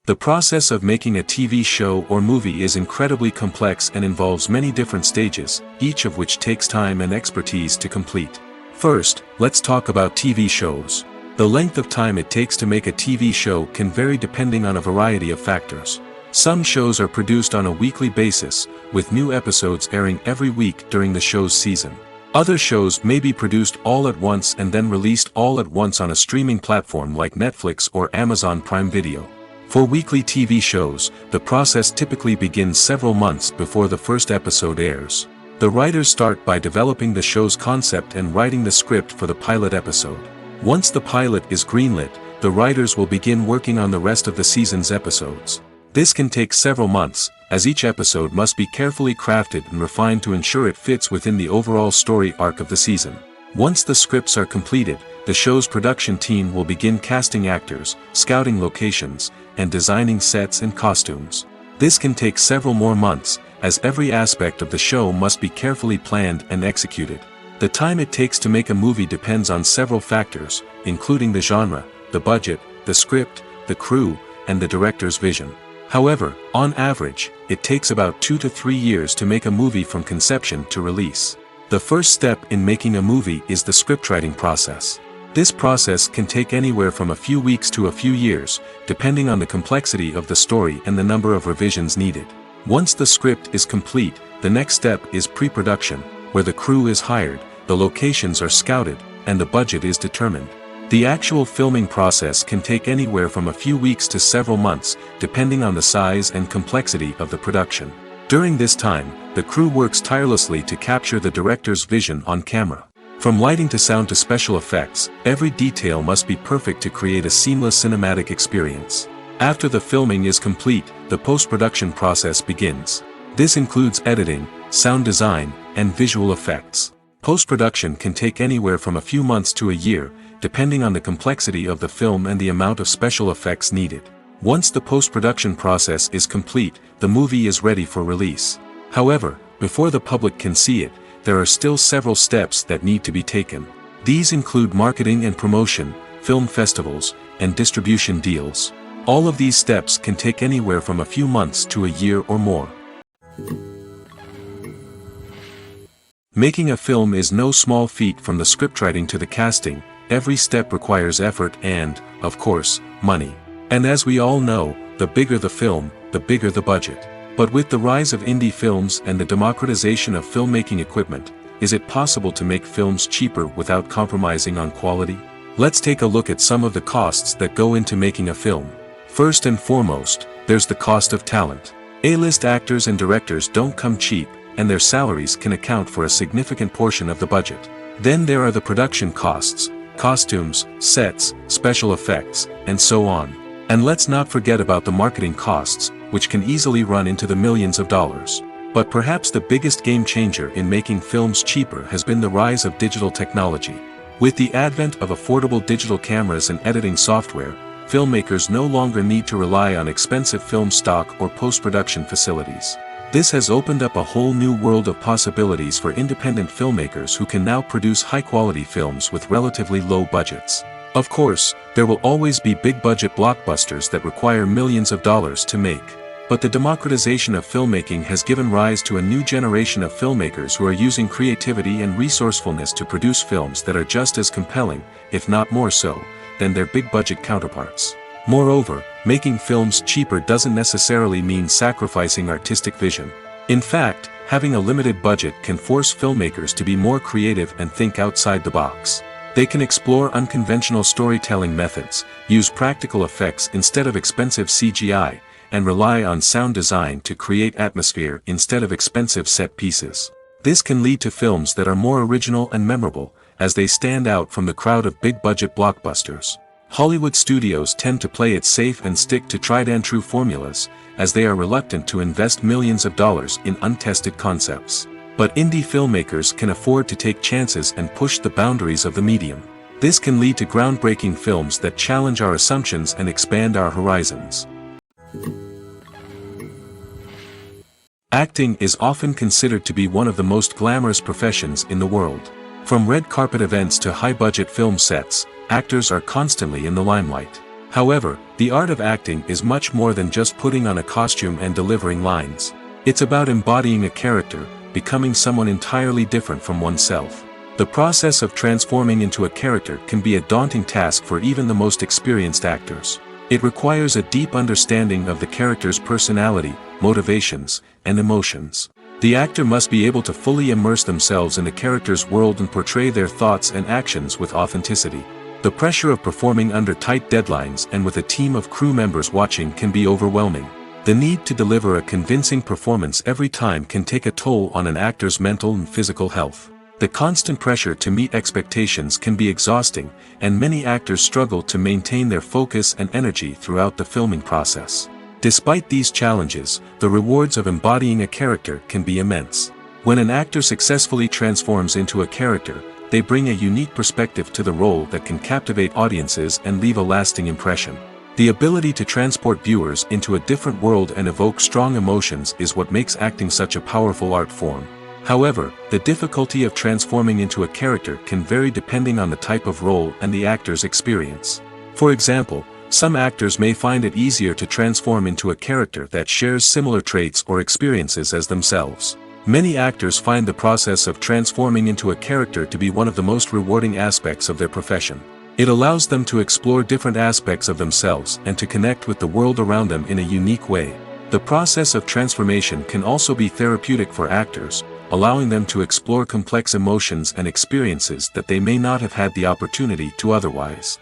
The process of making a TV show or movie is incredibly complex and involves many different stages, each of which takes time and expertise to complete. First, let's talk about TV shows. The length of time it takes to make a TV show can vary depending on a variety of factors. Some shows are produced on a weekly basis, with new episodes airing every week during the show's season. Other shows may be produced all at once and then released all at once on a streaming platform like Netflix or Amazon Prime Video. For weekly TV shows, the process typically begins several months before the first episode airs. The writers start by developing the show's concept and writing the script for the pilot episode. Once the pilot is greenlit, the writers will begin working on the rest of the season's episodes. This can take several months, as each episode must be carefully crafted and refined to ensure it fits within the overall story arc of the season. Once the scripts are completed, the show's production team will begin casting actors, scouting locations, and designing sets and costumes. This can take several more months, as every aspect of the show must be carefully planned and executed. The time it takes to make a movie depends on several factors, including the genre, the budget, the script, the crew, and the director's vision. However, on average, it takes about 2 to 3 years to make a movie from conception to release. The first step in making a movie is the scriptwriting process. This process can take anywhere from a few weeks to a few years, depending on the complexity of the story and the number of revisions needed. Once the script is complete, the next step is pre-production, where the crew is hired, the locations are scouted, and the budget is determined. The actual filming process can take anywhere from a few weeks to several months, depending on the size and complexity of the production. During this time, the crew works tirelessly to capture the director's vision on camera. From lighting to sound to special effects, every detail must be perfect to create a seamless cinematic experience. After the filming is complete, the post-production process begins. This includes editing, sound design, and visual effects. Post-production can take anywhere from a few months to a year, depending on the complexity of the film and the amount of special effects needed. Once the post-production process is complete, the movie is ready for release. However, before the public can see it, there are still several steps that need to be taken. These include marketing and promotion, film festivals, and distribution deals. All of these steps can take anywhere from a few months to a year or more. Making a film is no small feat. From the scriptwriting to the casting, every step requires effort and, of course, money. And as we all know, the bigger the film, the bigger the budget. But with the rise of indie films and the democratization of filmmaking equipment, is it possible to make films cheaper without compromising on quality? Let's take a look at some of the costs that go into making a film. First and foremost, there's the cost of talent. A-list actors and directors don't come cheap, and their salaries can account for a significant portion of the budget. Then there are the production costs, costumes, sets, special effects, and so on. And let's not forget about the marketing costs, which can easily run into the millions of dollars. But perhaps the biggest game changer in making films cheaper has been the rise of digital technology. With the advent of affordable digital cameras and editing software, filmmakers no longer need to rely on expensive film stock or post-production facilities. This has opened up a whole new world of possibilities for independent filmmakers who can now produce high-quality films with relatively low budgets. Of course, there will always be big-budget blockbusters that require millions of dollars to make. But the democratization of filmmaking has given rise to a new generation of filmmakers who are using creativity and resourcefulness to produce films that are just as compelling, if not more so, than their big-budget counterparts. Moreover, making films cheaper doesn't necessarily mean sacrificing artistic vision. In fact, having a limited budget can force filmmakers to be more creative and think outside the box. They can explore unconventional storytelling methods, use practical effects instead of expensive CGI, and rely on sound design to create atmosphere instead of expensive set pieces. This can lead to films that are more original and memorable, as they stand out from the crowd of big-budget blockbusters. Hollywood studios tend to play it safe and stick to tried-and-true formulas, as they are reluctant to invest millions of dollars in untested concepts. But indie filmmakers can afford to take chances and push the boundaries of the medium. This can lead to groundbreaking films that challenge our assumptions and expand our horizons. Acting is often considered to be one of the most glamorous professions in the world. From red carpet events to high-budget film sets, actors are constantly in the limelight. However, the art of acting is much more than just putting on a costume and delivering lines. It's about embodying a character, becoming someone entirely different from oneself. The process of transforming into a character can be a daunting task for even the most experienced actors. It requires a deep understanding of the character's personality, motivations, and emotions. The actor must be able to fully immerse themselves in the character's world and portray their thoughts and actions with authenticity. The pressure of performing under tight deadlines and with a team of crew members watching can be overwhelming. The need to deliver a convincing performance every time can take a toll on an actor's mental and physical health. The constant pressure to meet expectations can be exhausting, and many actors struggle to maintain their focus and energy throughout the filming process. Despite these challenges, the rewards of embodying a character can be immense. When an actor successfully transforms into a character, they bring a unique perspective to the role that can captivate audiences and leave a lasting impression. The ability to transport viewers into a different world and evoke strong emotions is what makes acting such a powerful art form. However, the difficulty of transforming into a character can vary depending on the type of role and the actor's experience. For example, some actors may find it easier to transform into a character that shares similar traits or experiences as themselves. Many actors find the process of transforming into a character to be one of the most rewarding aspects of their profession. It allows them to explore different aspects of themselves and to connect with the world around them in a unique way. The process of transformation can also be therapeutic for actors, allowing them to explore complex emotions and experiences that they may not have had the opportunity to otherwise.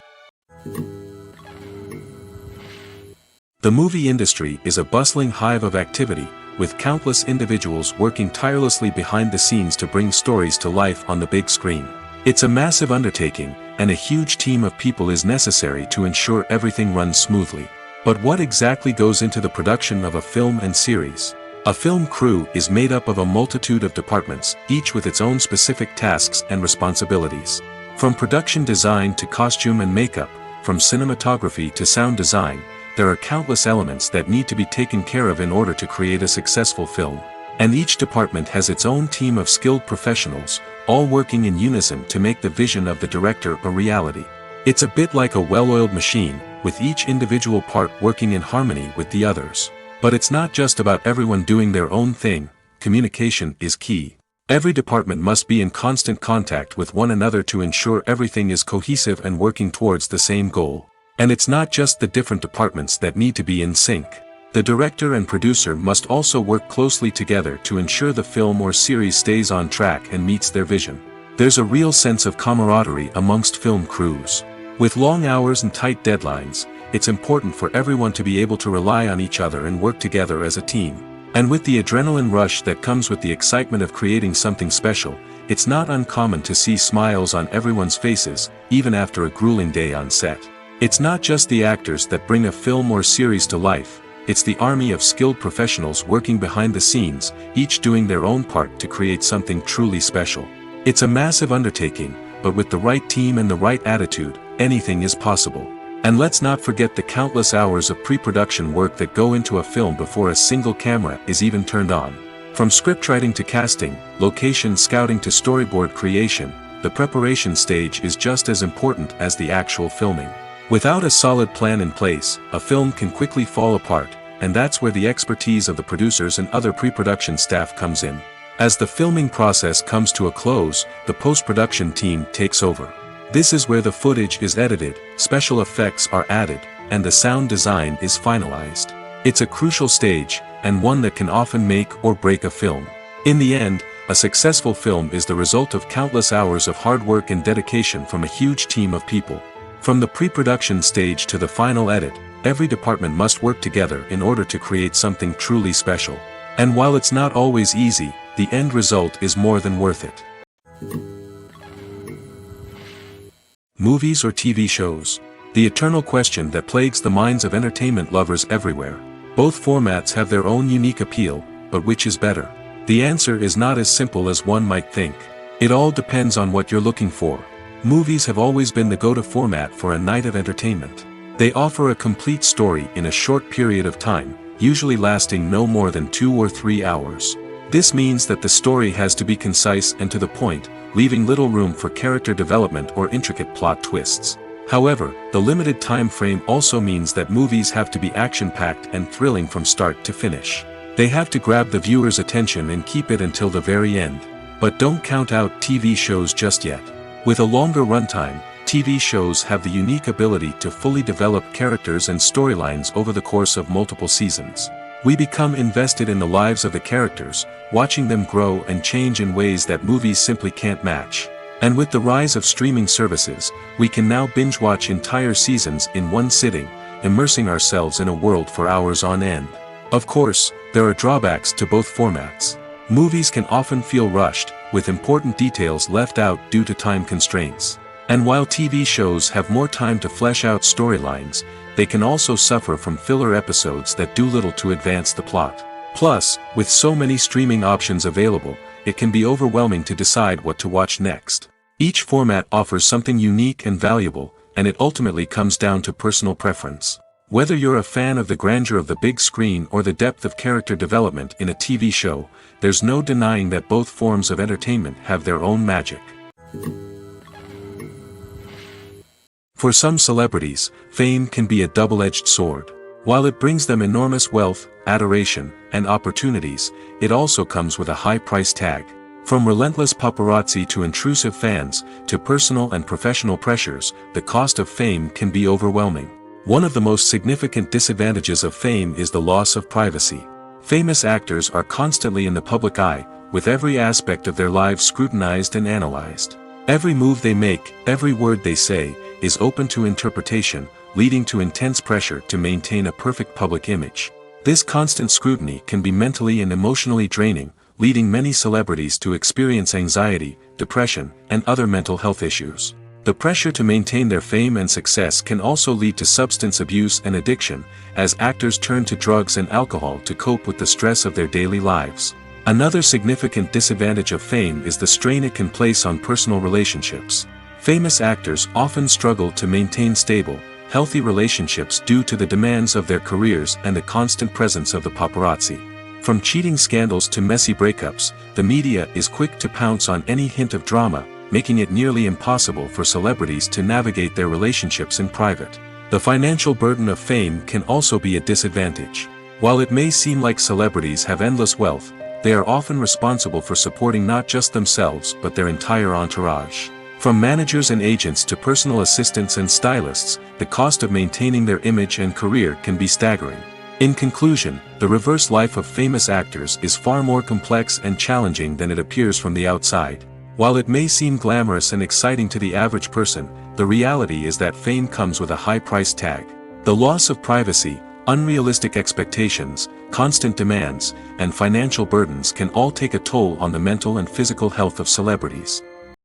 The movie industry is a bustling hive of activity, with countless individuals working tirelessly behind the scenes to bring stories to life on the big screen. It's a massive undertaking, and a huge team of people is necessary to ensure everything runs smoothly. But what exactly goes into the production of a film and series? A film crew is made up of a multitude of departments, each with its own specific tasks and responsibilities. From production design to costume and makeup, from cinematography to sound design, there are countless elements that need to be taken care of in order to create a successful film. And each department has its own team of skilled professionals, all working in unison to make the vision of the director a reality. It's a bit like a well-oiled machine, with each individual part working in harmony with the others. But it's not just about everyone doing their own thing. Communication is key. Every department must be in constant contact with one another to ensure everything is cohesive and working towards the same goal. And it's not just the different departments that need to be in sync. The director and producer must also work closely together to ensure the film or series stays on track and meets their vision. There's a real sense of camaraderie amongst film crews. With long hours and tight deadlines, it's important for everyone to be able to rely on each other and work together as a team. And with the adrenaline rush that comes with the excitement of creating something special, it's not uncommon to see smiles on everyone's faces, even after a grueling day on set. It's not just the actors that bring a film or series to life, it's the army of skilled professionals working behind the scenes, each doing their own part to create something truly special. It's a massive undertaking, but with the right team and the right attitude, anything is possible. And let's not forget the countless hours of pre-production work that go into a film before a single camera is even turned on. From scriptwriting to casting, location scouting to storyboard creation, the preparation stage is just as important as the actual filming. Without a solid plan in place, a film can quickly fall apart, and that's where the expertise of the producers and other pre-production staff comes in. As the filming process comes to a close, the post-production team takes over. This is where the footage is edited, special effects are added, and the sound design is finalized. It's a crucial stage, and one that can often make or break a film. In the end, a successful film is the result of countless hours of hard work and dedication from a huge team of people. From the pre-production stage to the final edit, every department must work together in order to create something truly special. And while it's not always easy, the end result is more than worth it. Movies or TV shows? The eternal question that plagues the minds of entertainment lovers everywhere. Both formats have their own unique appeal, but which is better? The answer is not as simple as one might think. It all depends on what you're looking for. Movies have always been the go-to format for a night of entertainment. They offer a complete story in a short period of time, usually lasting no more than 2 or 3 hours. This means that the story has to be concise and to the point, leaving little room for character development or intricate plot twists. However, the limited time frame also means that movies have to be action-packed and thrilling from start to finish. They have to grab the viewer's attention and keep it until the very end. But don't count out TV shows just yet. With a longer runtime, TV shows have the unique ability to fully develop characters and storylines over the course of multiple seasons. We become invested in the lives of the characters, watching them grow and change in ways that movies simply can't match. And with the rise of streaming services, we can now binge-watch entire seasons in one sitting, immersing ourselves in a world for hours on end. Of course, there are drawbacks to both formats. Movies can often feel rushed, with important details left out due to time constraints. And while TV shows have more time to flesh out storylines, they can also suffer from filler episodes that do little to advance the plot. Plus, with so many streaming options available, it can be overwhelming to decide what to watch next. Each format offers something unique and valuable, and it ultimately comes down to personal preference. Whether you're a fan of the grandeur of the big screen or the depth of character development in a TV show, there's no denying that both forms of entertainment have their own magic. For some celebrities, fame can be a double-edged sword. While it brings them enormous wealth, adoration, and opportunities, it also comes with a high price tag. From relentless paparazzi to intrusive fans, to personal and professional pressures, the cost of fame can be overwhelming. One of the most significant disadvantages of fame is the loss of privacy. Famous actors are constantly in the public eye, with every aspect of their lives scrutinized and analyzed. Every move they make, every word they say, is open to interpretation, leading to intense pressure to maintain a perfect public image. This constant scrutiny can be mentally and emotionally draining, leading many celebrities to experience anxiety, depression, and other mental health issues. The pressure to maintain their fame and success can also lead to substance abuse and addiction, as actors turn to drugs and alcohol to cope with the stress of their daily lives. Another significant disadvantage of fame is the strain it can place on personal relationships. Famous actors often struggle to maintain stable, healthy relationships due to the demands of their careers and the constant presence of the paparazzi. From cheating scandals to messy breakups, the media is quick to pounce on any hint of drama, making it nearly impossible for celebrities to navigate their relationships in private. The financial burden of fame can also be a disadvantage. While it may seem like celebrities have endless wealth, they are often responsible for supporting not just themselves but their entire entourage. From managers and agents to personal assistants and stylists, the cost of maintaining their image and career can be staggering. In conclusion, the reverse life of famous actors is far more complex and challenging than it appears from the outside. While it may seem glamorous and exciting to the average person, the reality is that fame comes with a high price tag. The loss of privacy, unrealistic expectations, constant demands, and financial burdens can all take a toll on the mental and physical health of celebrities.